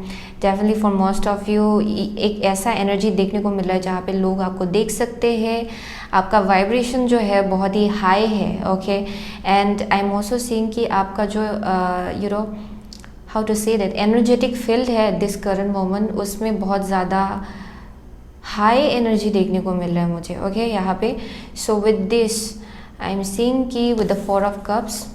Definitely for most of you एक ऐसा एनर्जी देखने को मिल रहा है जहाँ पे लोग आपको देख सकते हैं, आपका वाइब्रेशन जो है बहुत ही हाई है, okay. And I am also seeing कि आपका जो how to say that energetic field है दिस करंट मोमेंट, उसमें बहुत ज़्यादा हाई एनर्जी देखने को मिल रहा है मुझे, ओके, यहाँ पे। So with this I am seeing कि with the 4 of cups,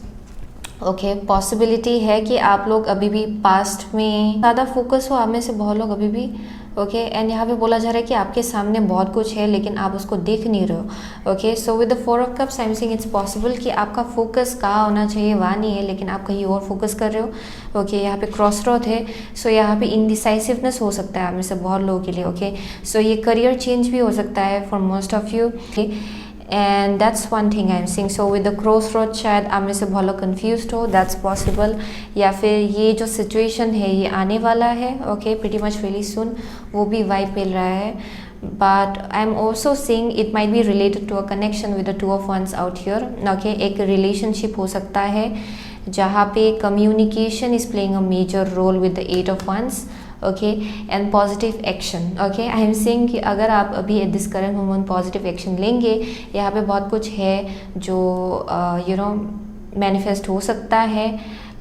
okay possibility है कि आप लोग अभी भी पास्ट में ज़्यादा फोकस हो, आप में से बहुत लोग अभी भी ओके एंड यहाँ पे बोला जा रहा है कि आपके सामने बहुत कुछ है लेकिन आप उसको देख नहीं रहे हो। Okay so with the 4 of cups I am saying it's possible कि आपका फोकस कहाँ होना चाहिए वहाँ नहीं है, लेकिन आप कहीं और फोकस कर रहे हो। ओके यहाँ पे क्रॉस रोड है, सो यहाँ पे इनडिसाइसिवनेस हो सकता है आप में से बहुत लोगों के लिए। ओके सो ये करियर चेंज भी हो सकता है for most of you and that's one thing I am seeing. So with the cross road शायद आप में से बहुत लोग कन्फ्यूज हो, दैट्स पॉसिबल, या फिर ये जो सिचुएशन है ये आने वाला है okay pretty much really soon, वो भी वाइब मिल रहा है। But I am also seeing it might be related to a connection with the 2 of wands out here. Okay एक रिलेशनशिप हो सकता है जहाँ पे communication is playing a major role with the 8 of wands okay and positive action. Okay I am saying कि अगर आप अभी at this current moment positive action लेंगे, यहाँ पे बहुत कुछ है जो यू नो मैनिफेस्ट हो सकता है,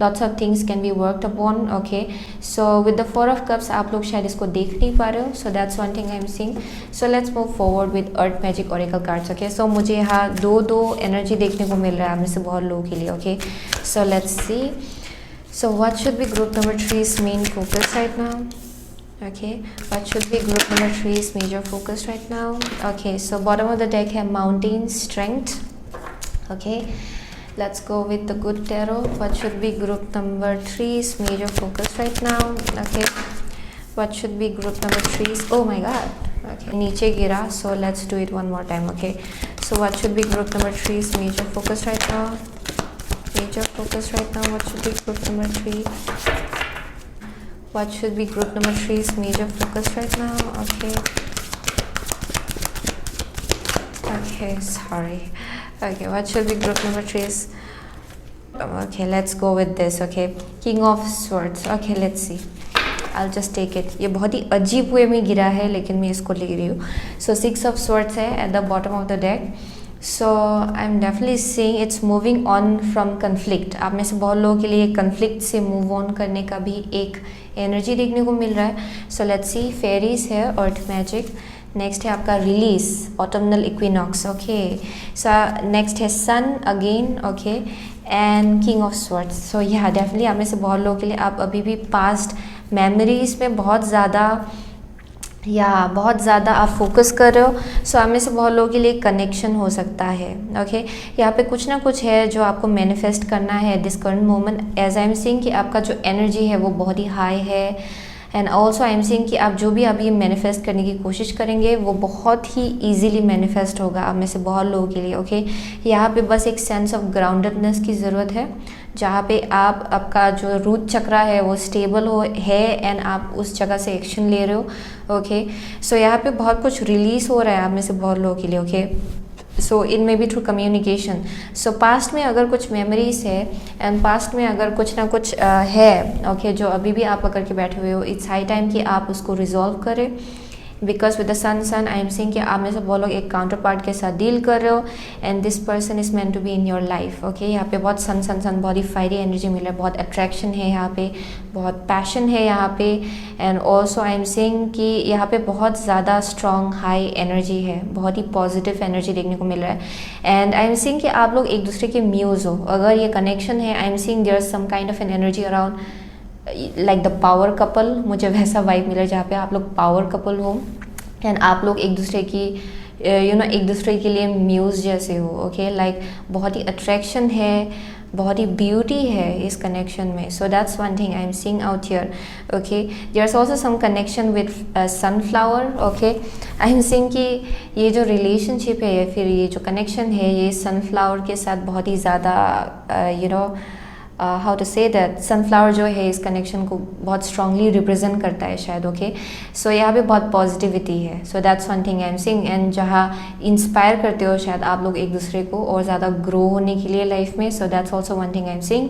lots of things can be worked upon. Okay so with the 4 of cups आप लोग शायद इसको देख नहीं पा रहे हो, so that's one thing I am seeing. So let's move forward with earth magic Oracle cards. Okay so मुझे यहाँ दो एनर्जी देखने को मिल रहा है आप में से बहुत लोगों के लिए। Okay so let's C, so what should be group number 3's main focus right now? Okay, what should be group number 3's major focus right now? Okay, so bottom of the deck have mountain strength. Okay, let's go with the good tarot. What should be group number 3's major focus right now? Okay, what should be group number 3's, oh my god, okay नीचे गिरा, so let's do it one more time. Okay, so what should be group number 3's major focus right now? Major focus right now, what should be group number 3? What should be group number 3's major focus right now? Okay, okay sorry. Okay, what should be group number 3's? Okay, let's go with this. Okay, King of Swords. Okay, let's see, I'll just take it. ये बहुत ही अजीब वे में गिरा है लेकिन मैं इसको ले रही हूँ। So 6 of Swords है at the bottom of the deck. So I am definitely seeing it's moving on from conflict. आप में से बहुत लोगों के लिए कन्फ्लिक्ट से मूव ऑन करने का भी एक एनर्जी देखने को मिल रहा है। सो लेट्स सी, फेरीज है, अर्थ मैजिक, नेक्स्ट है आपका release, autumnal equinox. Okay so next है sun again. Okay and king of swords. So यह डेफिनेटली आप में से बहुत लोगों के लिए आप अभी भी पास्ट मेमोरीज में बहुत ज़्यादा आप फोकस कर रहे हो। सो आप में से बहुत लोगों के लिए कनेक्शन हो सकता है। ओके यहाँ पे कुछ ना कुछ है जो आपको मैनिफेस्ट करना है this current moment, as I am seeing कि आपका जो एनर्जी है वो बहुत ही हाई है and also I am seeing कि आप जो भी अभी मैनिफेस्ट करने की कोशिश करेंगे वो बहुत ही ईजिली मैनिफेस्ट होगा आप में से बहुत लोगों के लिए। ओके यहाँ पे बस एक सेंस ऑफ ग्राउंडेडनेस की ज़रूरत है जहाँ पे आपका जो रूट चक्रा है वो स्टेबल है एंड आप उस जगह से एक्शन ले रहे हो। ओके सो यहाँ पे बहुत कुछ रिलीज हो रहा है आप में से बहुत लोगों के लिए। Okay so in may be through communication. So past में अगर कुछ मेमोरीज है एंड पास्ट में अगर कुछ ना कुछ है ओके जो अभी भी आप पकड़ के बैठे हुए हो, इट्स हाई टाइम कि आप उसको रिजॉल्व करें। Because with the sun I am seeing कि आप में से बहुत लोग एक काउंटर पार्ट के साथ डील कर रहे हो and this person is meant to be in your life. Okay यहाँ पे बहुत सन बहुत ही फायरी एनर्जी मिल रहा है, बहुत अट्रैक्शन है यहाँ पे, बहुत पैशन है यहाँ पे and also I am seeing कि यहाँ पे बहुत ज़्यादा स्ट्रॉन्ग हाई एनर्जी है, बहुत ही पॉजिटिव एनर्जी देखने को मिल रहा है एंड आई एम सीइंग कि आप लोग एक दूसरे के म्यूज़ हो। अगर ये कनेक्शन है I am seeing there is some kind of an energy around like the power couple, मुझे वैसा वाइब मिला जहाँ पे आप लोग पावर कपल हो एंड आप लोग एक दूसरे की एक दूसरे के लिए म्यूज़ जैसे हो। ओके लाइक बहुत ही अट्रैक्शन है, बहुत ही ब्यूटी है इस कनेक्शन में। So that's one thing I am seeing out here. Okay there is also some connection with sunflower. Okay I am seeing कि ये जो रिलेशनशिप है या फिर ये जो कनेक्शन है ये सनफ्लावर के साथ बहुत ही ज़्यादा how to say that, sunflower जो है इस कनेक्शन को बहुत स्ट्रांगली रिप्रेजेंट करता है शायद। ओके सो यहाँ पे बहुत पॉजिटिविटी है। So that's one thing I am seeing and जहाँ इंस्पायर करते हो शायद आप लोग एक दूसरे को और ज़्यादा ग्रो होने के लिए लाइफ में। So that's also one thing I am seeing.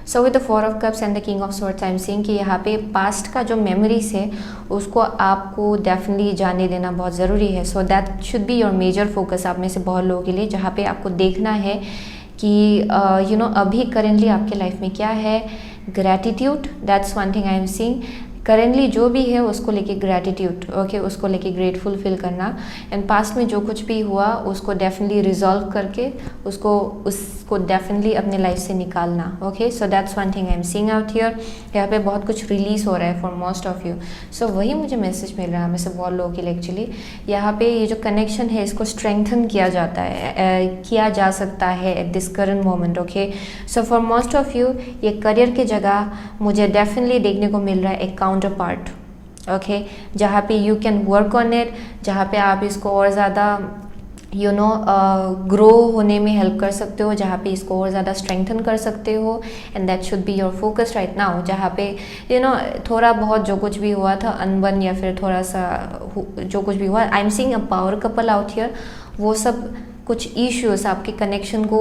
So with the 4 of cups and the king of swords I am seeing कि यहाँ पे पास्ट का जो मेमोरीज है उसको आपको डेफिनेटली जाने देना बहुत ज़रूरी है। So that should be your major focus आप में से बहुत लोगों के लिए, जहाँ पे आपको देखना है कि अभी करेंटली आपके लाइफ में क्या है। Gratitude, that's one thing I am seeing currently जो भी है उसको लेके ग्रैटिट्यूड, ओके, उसको लेके ग्रेटफुल फील करना, एंड पास्ट में जो कुछ भी हुआ उसको डेफिनेटली रिजॉल्व करके उसको डेफिनेटली अपने लाइफ से निकालना, okay. So that's one thing I am seeing out here. यहाँ पे बहुत कुछ रिलीज हो रहा है for most of you. So वही मुझे मैसेज मिल रहा है हमें से बहुत लोगों के लिए। एक्चुअली यहाँ पे ये जो कनेक्शन है इसको स्ट्रेंथन किया जाता है, किया जा सकता है at this current moment, okay. So for most of you ये करियर की जगह मुझे डेफिनेटली देखने को मिल रहा है एक काउंटर पार्ट, ओके, जहाँ पे you can work on it, जहाँ पे आप इसको और ज़्यादा ग्रो होने में हेल्प कर सकते हो, जहाँ पे इसको और ज़्यादा स्ट्रेंथन कर सकते हो, and that should be your focus right now. जहाँ पे थोड़ा बहुत जो कुछ भी हुआ था अनबन या फिर थोड़ा सा जो कुछ भी हुआ, आई am seeing a power couple out here, वो सब कुछ इश्यूज आपके कनेक्शन को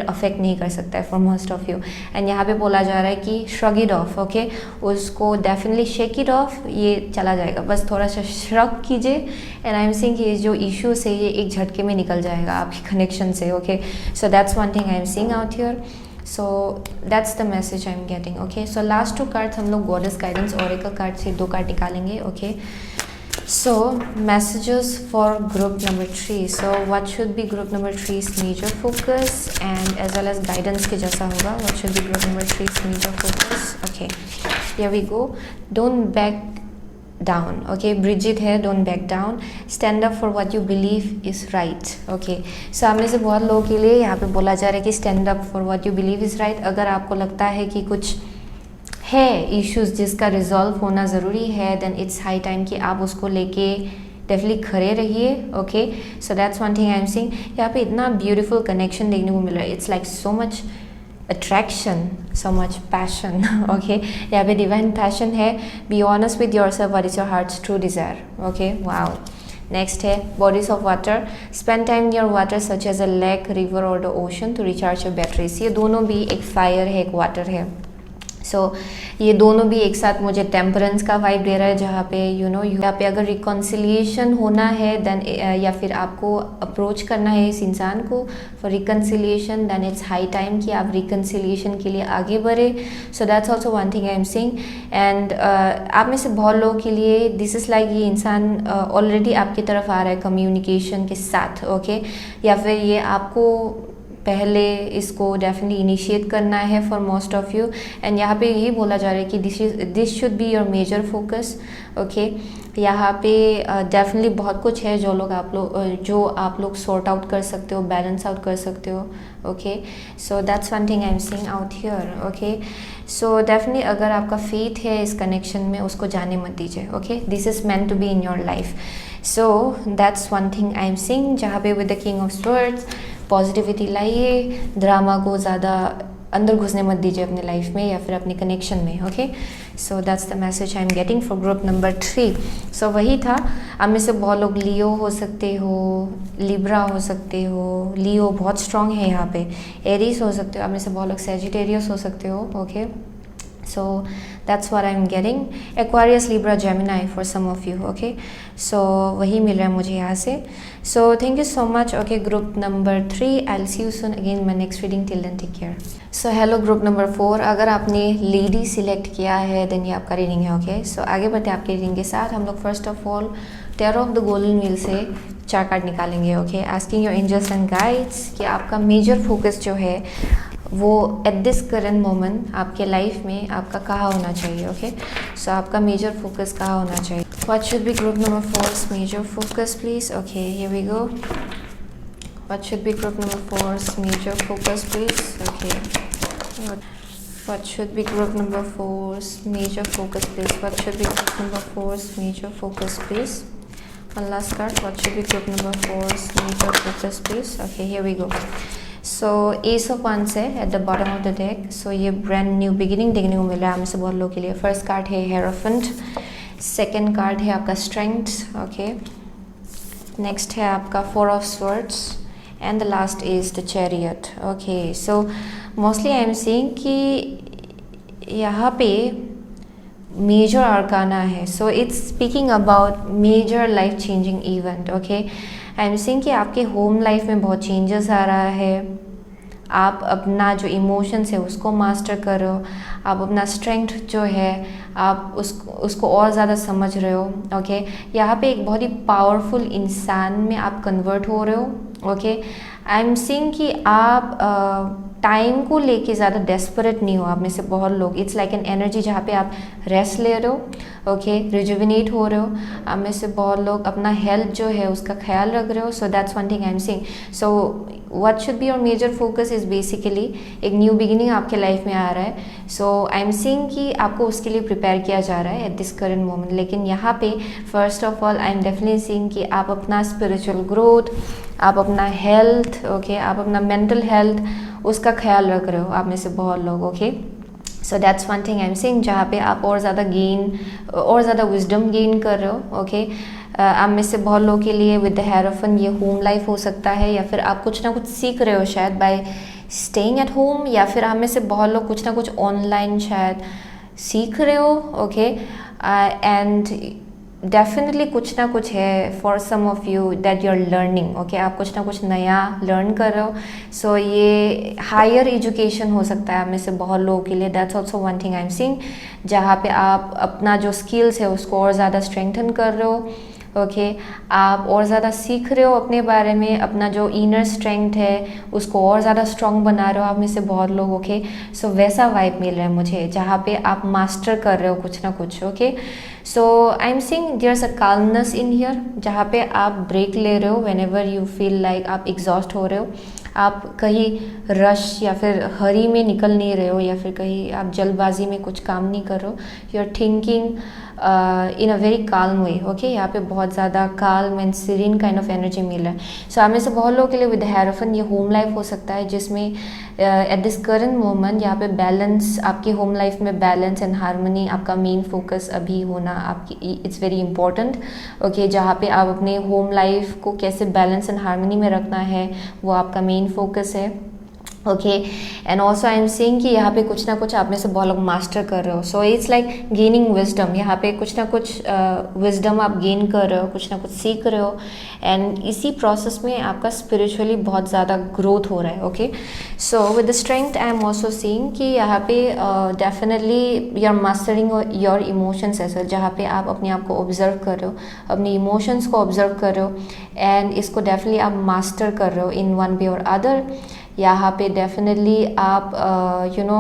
अफेक्ट नहीं कर सकता है for most of you. And यहाँ पे बोला जा रहा है कि श्रग इट ऑफ, ओके, उसको डेफिनेटली शेक इट ऑफ, ये चला जाएगा, बस थोड़ा सा श्रग कीजिए, एंड आई एम सेइंग कि ये जो इश्यूज है ये एक झटके में निकल जाएगा आपके कनेक्शन से, okay. So that's one thing I am seeing out here. So that's the message I am getting, okay. So last 2 cards हम लोग गॉडेस गाइडेंस ओरेकल कार्ड से 2 कार्ड निकालेंगे, okay. So messages for group number 3. So what should be group number 3's major focus, and as well as guidance के जैसा होगा, what should be group number 3's major focus? Okay, here we go. Don't back down, okay, Bridget है, don't back down, stand up for what you believe is right, okay. So आप में से बहुत लोगों के लिए यहाँ पे बोला जा रहा है कि stand up for what you believe is right। अगर आपको लगता है कि कुछ है इश्यूज जिसका रिजॉल्व होना ज़रूरी है, देन इट्स हाई टाइम कि आप उसको लेके डेफिनेटली खड़े रहिए, okay. So that's one thing I am seeing. यहाँ पे इतना ब्यूटीफुल कनेक्शन देखने को मिल रहा है, it's like so much attraction, so much passion, okay. यहाँ पे डिवाइन पैशन है। Be honest with yourself, what is your heart's true desire, okay, wow. Next है bodies of water, spend time in your water such as a lake, river or the ocean to recharge your batteries. ये दोनों भी एक fire है, एक water है। सो ये दोनों भी एक साथ मुझे टेम्परेंस का वाइब दे रहा है, जहाँ पे यहाँ पे अगर रिकॉन्सिलिएशन होना है देन या फिर आपको अप्रोच करना है इस इंसान को for reconciliation, then it's high time कि आप रिकॉन्सिलिएशन के लिए आगे बढ़े। So that's also one thing I am seeing. And आप में से बहुत लोगों के लिए दिस इज़ लाइक ये इंसान ऑलरेडी आपकी तरफ आ रहा है कम्युनिकेशन के साथ, ओके, या फिर ये आपको पहले इसको डेफिनेटली इनिशिएट करना है for most of you. And यहाँ पे यही बोला जा रहा है कि this should be your major focus, okay. यहाँ पे डेफिनेटली बहुत कुछ है जो आप लोग सॉर्ट आउट कर सकते हो, बैलेंस आउट कर सकते हो, okay. So that's one thing I am seeing out here, okay. So definitely अगर आपका फेथ है इस कनेक्शन में, उसको जाने मत दीजिए, okay. This is meant to be in your life. So that's one thing I am seeing, जहाँ पे with the king of swords positivity लाइए, ड्रामा को ज़्यादा अंदर घुसने मत दीजिए अपने लाइफ में या फिर अपने कनेक्शन में, okay. So that's the message I am getting for group number 3। सो वही था, आप में से बहुत लोग लियो हो सकते हो, लिब्रा हो सकते हो, लियो बहुत स्ट्रॉन्ग है यहाँ पे, एरीज हो सकते हो, आप में से बहुत लोग सेजिटेरियस हो सकते हो, okay. So that's what I'm getting. Aquarius, Libra, Gemini for some of you, okay. So वही मिल रहा है मुझे यहाँ से. So thank you so much. Okay, group number 3. I'll see you soon again in my next reading. Till then, take care. So hello group number 4. अगर आपने lady select किया है then ये आपका reading है, okay. So आगे बढ़ते हैं आपके reading के साथ. हम लोग first of all Tarot of the Golden Wheel से 4 कार्ड निकालेंगे, okay. Asking your angels and guides कि आपका major focus जो है वो एट दिस करंट मोमेंट आपके लाइफ में आपका कहाँ होना चाहिए, ओके. सो आपका मेजर फोकस कहाँ होना चाहिए. What should be group number 4's major focus please. Okay, here we go. What should be group number 4's major focus please. Okay, what should be group number 4's major focus please. What should be group number 4's major focus please. One last card. What should be group number 4's major focus please. Okay, here we go. So Ace of Wands है at the bottom of the deck. So ये brand new beginning देखने को मिल रहा है हमें से बहुत लोगों के लिए. First card है Hierophant. Second card है आपका Strength. Okay. Next है आपका Four of Swords. And the last is the Chariot. Okay. So mostly I am seeing कि यहाँ पे मेजर आर्काना है. So it's speaking about major life changing event. Okay, I am seeing कि आपके home life में बहुत changes आ रहा है. आप अपना जो इमोशंस है उसको मास्टर कर रहे हो, आप अपना स्ट्रेंथ जो है आप उसको और ज़्यादा समझ रहे हो। ओके, यहाँ पे एक बहुत ही पावरफुल इंसान में आप कन्वर्ट हो रहे हो। ओके, आई एम सीइंग कि आप टाइम को लेके ज़्यादा डेस्परेट नहीं हो। आप में से बहुत लोग, इट्स लाइक एन एनर्जी जहाँ पे आप रेस्ट ले रहे हो। ओके, रिजुविनेट हो रहे हो। आप में से बहुत लोग अपना हेल्थ जो है उसका ख्याल रख रहे हो। So that's one thing I am seeing. So what should be your major focus is basically एक न्यू बिगिनिंग आपके लाइफ में आ रहा है। सो आई एम सीइंग कि आपको उसके लिए प्रिपेयर किया जा रहा है एट दिस करंट मोमेंट। लेकिन यहाँ पे first of all I am definitely seeing कि आप अपना स्पिरिचुअल ग्रोथ, आप अपना हेल्थ, ओके, आप अपना मेंटल हेल्थ उसका ख्याल रख रहे हो। आप में से बहुत लोग, okay, so that's one thing I am seeing जहाँ पे आप और ज़्यादा विजडम गेन कर रहे हो। ओके, आप में से बहुत लोगों के लिए विद द हेरोफन ये होम लाइफ हो सकता है, या फिर आप कुछ ना कुछ सीख रहे हो शायद बाय स्टेइंग एट होम, या फिर आप में से बहुत लोग कुछ ना कुछ ऑनलाइन शायद सीख रहे हो। ओके, एंड डेफिनेटली कुछ ना कुछ है for some of you that you are learning. Okay, आप कुछ ना कुछ नया लर्न कर रहे हो। सो ये हायर एजुकेशन हो सकता है आप में से बहुत लोगों के लिए। That's also one thing I am seeing जहाँ पे आप अपना जो स्किल्स है उसको और ज़्यादा स्ट्रेंथन कर रहे हो। ओके, आप और ज़्यादा सीख रहे हो अपने बारे में, अपना जो इनर स्ट्रेंथ है उसको और ज़्यादा स्ट्रॉन्ग बना रहे हो आप में से बहुत लोग। ओके, सो वैसा वाइब मिल रहा है मुझे जहाँ पे आप मास्टर कर रहे हो कुछ ना कुछ। Okay, so I am seeing there's a calmness in here जहाँ पे आप ब्रेक ले रहे हो when ever you feel like आप एग्जॉस्ट हो रहे हो, आप कहीं रश या फिर हरी में निकल नहीं रहे हो, या फिर कहीं आप जल्दबाजी में कुछ काम नहीं कर रहे हो। You are thinking in a very calm way. Okay, यहाँ पे बहुत ज़्यादा calm and serene kind of energy मिल रहा है। सो आप में से बहुत लोगों के लिए विद हेरोफन ये होम लाइफ हो सकता है जिसमें एट दिस करंट मोमेंट यहाँ पे बैलेंस, आपकी होम लाइफ में बैलेंस एंड हारमोनी आपका मेन फोकस अभी होना आपकी इट्स वेरी इंपॉर्टेंट। ओके, जहाँ पे आप अपने होम लाइफ को कैसे बैलेंस एंड हारमोनी में रखना है वो आपका मेन फोकस है। Okay, and also I am seeing कि यहाँ पे कुछ ना कुछ आप में से बहुत लोग मास्टर कर रहे हो। So it's like gaining wisdom. यहाँ पे कुछ ना कुछ विजडम आप गेन कर रहे हो, कुछ ना कुछ सीख रहे हो, एंड इसी प्रोसेस में आपका स्पिरिचुअली बहुत ज़्यादा ग्रोथ हो रहा है। Okay, so with the strength I am also seeing कि यहाँ पे definitely you are mastering your emotions as well, जहाँ पे आप अपने आप को ऑब्जर्व कर रहे हो, अपने इमोशंस को ऑब्जर्व कर रहे हो, एंड इसको डेफिनेटली आप मास्टर कर रहे हो in one way or other. यहाँ पे डेफिनेटली आप यू नो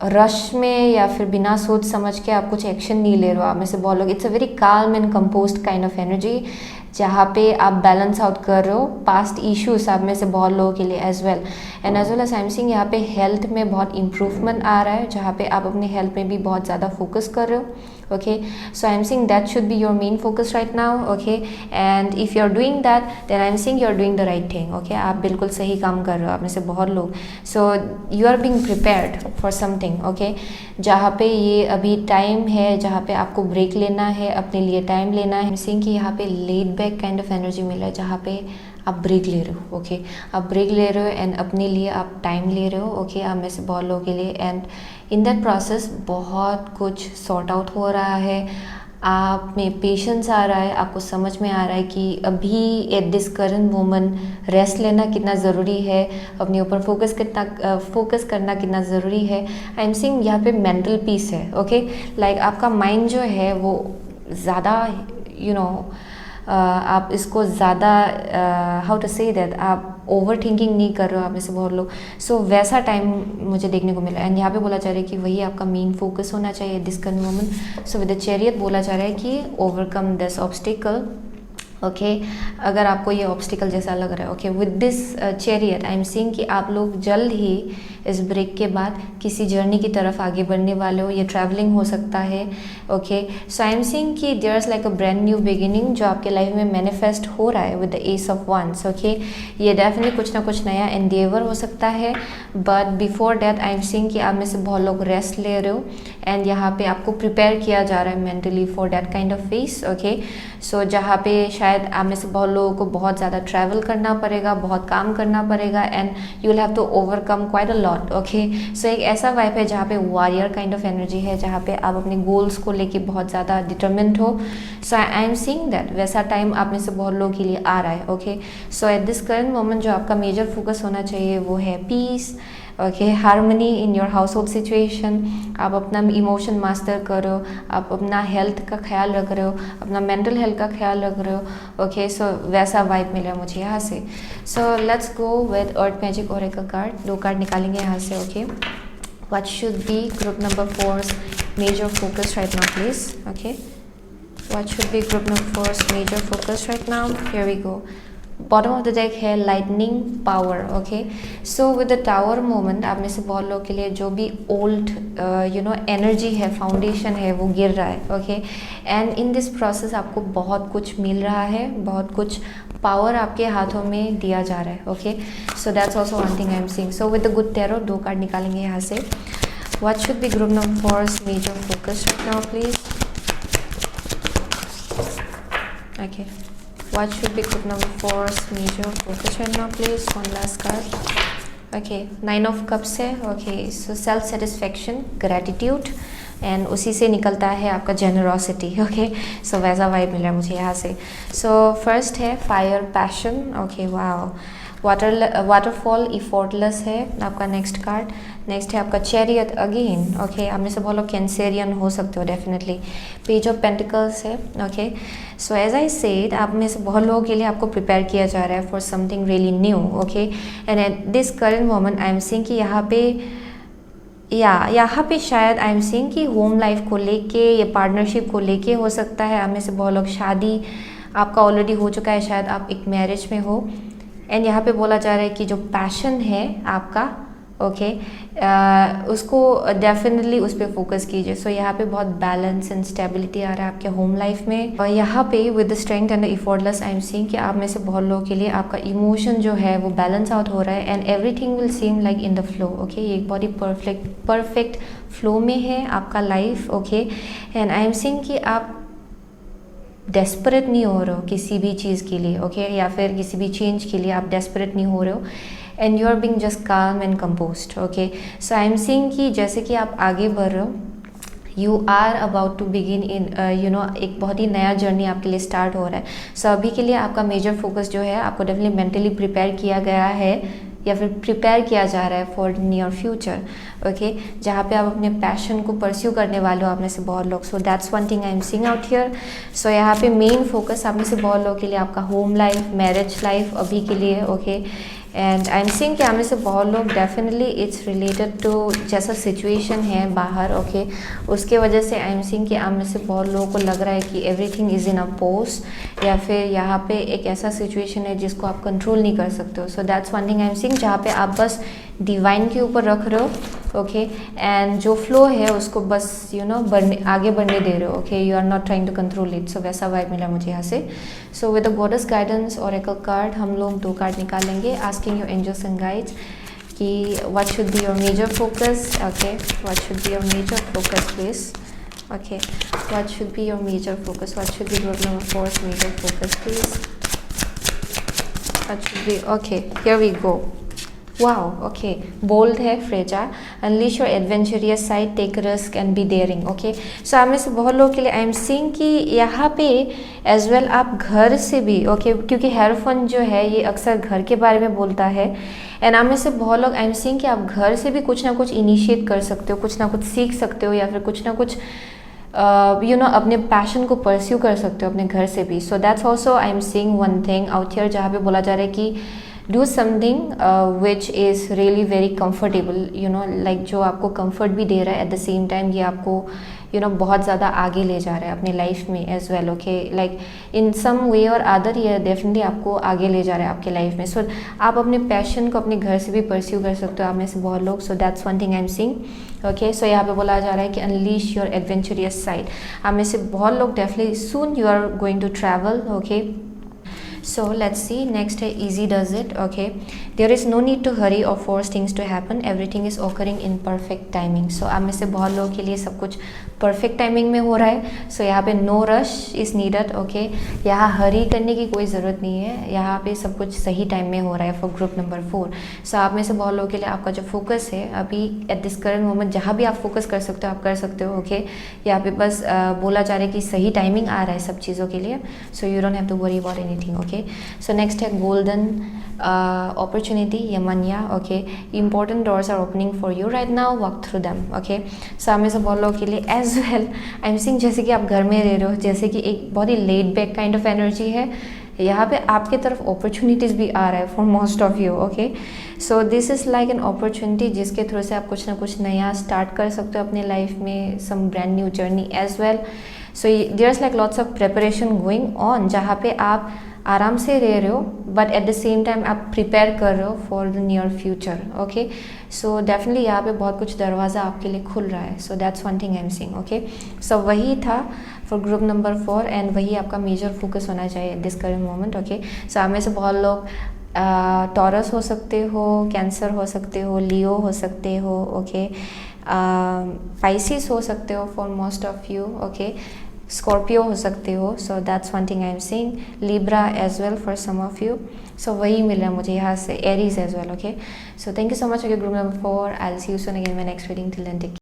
रश में या फिर बिना सोच समझ के आप कुछ एक्शन नहीं ले रहे हो। आप में से बहुत लोग, it's a very calm and composed kind of energy जहाँ पे आप बैलेंस आउट कर रहे हो पास्ट इश्यूज आप में से बहुत लोगों के लिए as well as I am seeing यहाँ पे हेल्थ में बहुत इंप्रूवमेंट आ रहा है जहाँ पे आप अपने हेल्थ में भी बहुत ज़्यादा फोकस कर रहे हो। Okay, so I'm saying that should be your main focus right now. Okay, and if you're doing that then I'm saying you're doing the right thing. Okay, आप बिल्कुल सही काम कर रहे हो आप में से बहुत लोग। So you are being prepared for something. Okay, जहाँ पे ये अभी टाइम है जहाँ पे आपको ब्रेक लेना है, अपने लिए टाइम लेना है। I'm saying कि यहाँ पे laid back kind of energy मिला है जहाँ पे आप ब्रेक ले रहे हो। ओके, आप ब्रेक ले रहे हो एंड अपने लिए आप टाइम ले रहे हो। ओके, आप में से बहुत लोगों के लिए, एंड इन दैट प्रोसेस बहुत कुछ सॉर्ट आउट हो रहा है। आप में पेशेंस आ रहा है, आपको समझ में आ रहा है कि अभी at this current moment rest लेना कितना ज़रूरी है, अपने ऊपर फोकस करना कितना ज़रूरी है। आई एम सीइंग यहाँ पे मेंटल पीस है। ओके, लाइक आपका माइंड जो है वो ज़्यादा आप इसको ज़्यादा हाउ टू से दैट आप ओवर थिंकिंग नहीं कर रहे हो आप में से बहुत लोग। सो वैसा टाइम मुझे देखने को मिला एंड यहाँ पे बोला जा रहा है कि वही आपका मेन फोकस होना चाहिए this current moment. So with the chariot बोला जा रहा है कि ओवरकम दिस ऑब्स्टिकल। ओके, अगर आपको ये ऑब्स्टिकल जैसा लग रहा है, okay, with this chariot I am seeing कि आप लोग जल्द ही इस ब्रेक के बाद किसी जर्नी की तरफ आगे बढ़ने वाले हो। ये ट्रैवलिंग हो सकता है। Okay, so I am seeing कि there is like a brand new beginning जो आपके लाइफ में मैनिफेस्ट हो रहा है with the ace of wands. Okay, ये डेफिनेटली कुछ ना कुछ नया एंडेवर हो सकता है, but before that I am seeing कि आप में से बहुत लोग रेस्ट ले रहे हो एंड यहाँ पे आपको प्रिपेयर किया जा रहा है mentally for that kind of phase. Okay, so जहाँ पे शायद शायद आप में से बहुत लोगों को बहुत ज़्यादा ट्रैवल करना पड़ेगा, बहुत काम करना पड़ेगा and you will have to overcome quite a lot. Okay, so एक ऐसा वाइब है जहाँ पे वॉरियर काइंड ऑफ एनर्जी है, जहाँ पे आप अपने गोल्स को लेके बहुत ज़्यादा डिटरमिन्ड हो। सो आई एम सीइंग दैट वैसा टाइम आप में से बहुत लोगों के लिए आ रहा है। Okay, so at this current moment जो आपका मेजर फोकस होना चाहिए वो है peace, okay, harmony in your household situation. आप अपना इमोशन मास्टर करो, आप अपना हेल्थ का ख्याल रख रहे हो, अपना मेंटल हेल्थ का ख्याल रख रहे हो। ओके, सो वैसा वाइब मिला मुझे यहाँ से। So let's go with earth magic oracle card. 2 card निकालेंगे यहाँ से। Okay, what should be group number 4 major focus right now please. Okay, what should be group number 4 major focus right now. Here we go. Bottom of the deck है lightning power. Okay, so with the tower moment आप में से बहुत लोगों के लिए जो भी ओल्ड एनर्जी है, फाउंडेशन है, वो गिर रहा है। Okay, and in this process आपको बहुत कुछ मिल रहा है, बहुत कुछ पावर आपके हाथों में दिया जा रहा है। Okay, so that's also one thing I am seeing. So with the good tarot 2 card निकालेंगे यहाँ से। What should be group number 4 major focus right now please. Okay, what should be group number 4's major focus right now please। One last card। okay, 9 of cups है। okay, so self satisfaction, gratitude and उसी से निकलता है आपका generosity. Okay, सो वैसा vibe मिल रहा है मुझे यहाँ से। सो फर्स्ट है fire passion. Okay, wow, waterfall effortless है आपका नेक्स्ट कार्ड। नेक्स्ट है आपका चैरियट अगेन। ओके, आप में से बहुत लोग कैंसेरियन हो सकते हो डेफिनेटली। पेज ऑफ पेंटिकल्स है। Okay, so as I said आप में से बहुत लोगों के लिए आपको प्रिपेयर किया जा रहा है for something really new. Okay, and eight this current moment I am seeing कि यहाँ पे शायद आई एम सीइंग कि होम लाइफ को लेके या पार्टनरशिप को लेके हो सकता है। आप में से बहुत लोग शादी आपका ऑलरेडी हो चुका है, शायद आप एक मैरिज में हो एंड यहाँ पे बोला जा रहा है कि जो पैशन है आपका, ओके, उसको डेफिनेटली उस पर फोकस कीजिए। सो यहाँ पे बहुत बैलेंस एंड स्टेबिलिटी आ रहा है आपके होम लाइफ में। और यहाँ पे with the strength and the effortless I am seeing कि आप में से बहुत लोगों के लिए आपका इमोशन जो है वो बैलेंस आउट हो रहा है and everything will seem like in the flow. Okay, ये एक बहुत ही परफेक्ट फ्लो में है आपका life. Okay, and I am seeing कि आप डेस्परेट नहीं हो रहे हो किसी भी चीज़ के लिए। ओके, या फिर किसी भी चेंज के लिए आप डेस्परेट नहीं हो रहे हो and you are being just calm and composed. Okay, so I am seeing कि जैसे कि आप आगे बढ़ रहे हो, you are about to begin in एक बहुत ही नया जर्नी आपके लिए स्टार्ट हो रहा है। सो अभी के लिए आपका मेजर फोकस जो है आपको डेफिनेटली मेंटली प्रिपेयर किया गया है या फिर प्रिपेयर किया जा रहा है फॉर नियर फ्यूचर। ओके, जहाँ पे आप अपने पैशन को परस्यू करने वाले हो आप में से बहुत लोग। So that's one thing I am seeing out here. So यहाँ पे मेन फोकस आप में से बहुत लोगों के लिए आपका होम लाइफ, मैरिज लाइफ अभी के लिए। Okay, and I am seeing कि आप में से बहुत लोग डेफिनेटली इट्स रिलेटेड टू जैसा सिचुएशन है बाहर। ओके, उसके वजह से आई एम सीइंग कि आप में से बहुत लोगों को लग रहा है कि everything is in a pose, या फिर यहाँ पे एक ऐसा सिचुएशन है जिसको आप कंट्रोल नहीं कर सकते हो। So that's one thing I am seeing जहाँ पे आप बस डिवाइन के ऊपर रख रहे हो। ओके, एंड जो फ्लो है उसको बस आगे बढ़ने दे रहे हो। Okay, you are not trying to control it. So वैसा वाइब मिला मुझे यहाँ से। So with the goddess guidance oracle card हम लोग 2 कार्ड निकालेंगे, asking your angels and guides कि what should be your major focus. Okay, what should be your major focus please. Okay, what should be your major focus, what should be group number 4's major focus please. What should B, okay, here we go. Wow, okay, bold है Freyja, unleash your adventurous side, take risk and be daring. Okay, so आप में से बहुत लोगों के लिए I am seeing कि यहाँ पे एज वेल आप घर से भी, ओके, क्योंकि हेरोफन जो है ये अक्सर घर के बारे में बोलता है एंड आप में से बहुत लोग आई एम सीइंग कि आप घर से भी कुछ ना कुछ इनिशिएट कर सकते हो, कुछ ना कुछ सीख सकते हो या फिर कुछ ना कुछ अपने पैशन को परस्यू कर सकते हो अपने घर से भी। सो that's also I am seeing one thing out here जहाँ पे बोला जा रहा है कि do something which is really very comfortable, like जो आपको कंफर्ट भी दे रहा है, एट द सेम टाइम ये आपको बहुत ज़्यादा आगे ले जा रहा है अपने लाइफ में as well. Okay, like in some way or other ये डेफिनेटली आपको आगे ले जा रहा है आपके लाइफ में। सो आप अपने पैशन को अपने घर से भी परस्यू कर सकते हो आप में से बहुत लोग। So that's one thing I am seeing. Okay, so यहाँ पे बोला जा रहा है कि अनलीश योर एडवेंचरियस साइड। आप में से बहुत लोग definitely soon you are going to travel. Okay, so let's see next है easy does it. Okay, there is no need to hurry or force things to happen, everything is occurring in perfect timing. So आप में से बहुत लोगों के लिए सब कुछ परफेक्ट टाइमिंग में हो रहा है। सो यहाँ पे no rush is needed, okay. यहाँ हरी करने की कोई ज़रूरत नहीं है, यहाँ पे सब कुछ सही टाइम में हो रहा है फॉर ग्रुप नंबर 4। सो आप में से बहुत लोगों के लिए आपका जो फोकस है अभी एट दिस करंट मोमेंट, जहाँ भी आप फोकस कर सकते हो आप कर सकते हो, ओके। यहाँ पे बस बोला जा रहा है कि सही टाइमिंग आ रहा है सब चीज़ों के लिए। So you don't have to worry about anything, okay. So next है golden opportunity, yamanya, okay, important doors are opening for you right now, walk through them, okay। So हमें से बहुत लोगों के लिए as well I am seeing जैसे कि आप घर में रह रहे हो, जैसे कि एक बहुत ही laid back kind of energy है यहाँ पे, आपके तरफ अपॉर्चुनिटीज़ भी आ रहा है for most of you, okay. So this is like an opportunity जिसके थ्रू से आप कुछ ना कुछ नया स्टार्ट कर सकते हो अपने लाइफ में, some brand new journey as well. So there is like lots of preparation going on, जहाँ पे आप आराम से रह रहे हो but at the same time आप प्रिपेयर कर रहे हो for the near future, okay. So definitely यहाँ पे बहुत कुछ दरवाज़ा आपके लिए खुल रहा है। So that's one thing I am seeing, okay. So वही था फॉर ग्रुप नंबर 4 एंड वही आपका मेजर फोकस होना चाहिए this current moment, okay. So आप में से बहुत लोग टॉरस हो सकते हो, कैंसर हो सकते हो, लियो हो सकते हो, ओके, पाइसिस हो सकते हो for most of you, okay, Scorpio हो सकते हो। So that's one thing I am seeing, Libra as well for some of you. So वही मिला मुझे यहाँ से, Aries as well, okay. So thank you so much, okay, group number 4। I will see you soon again my next reading, till then take care.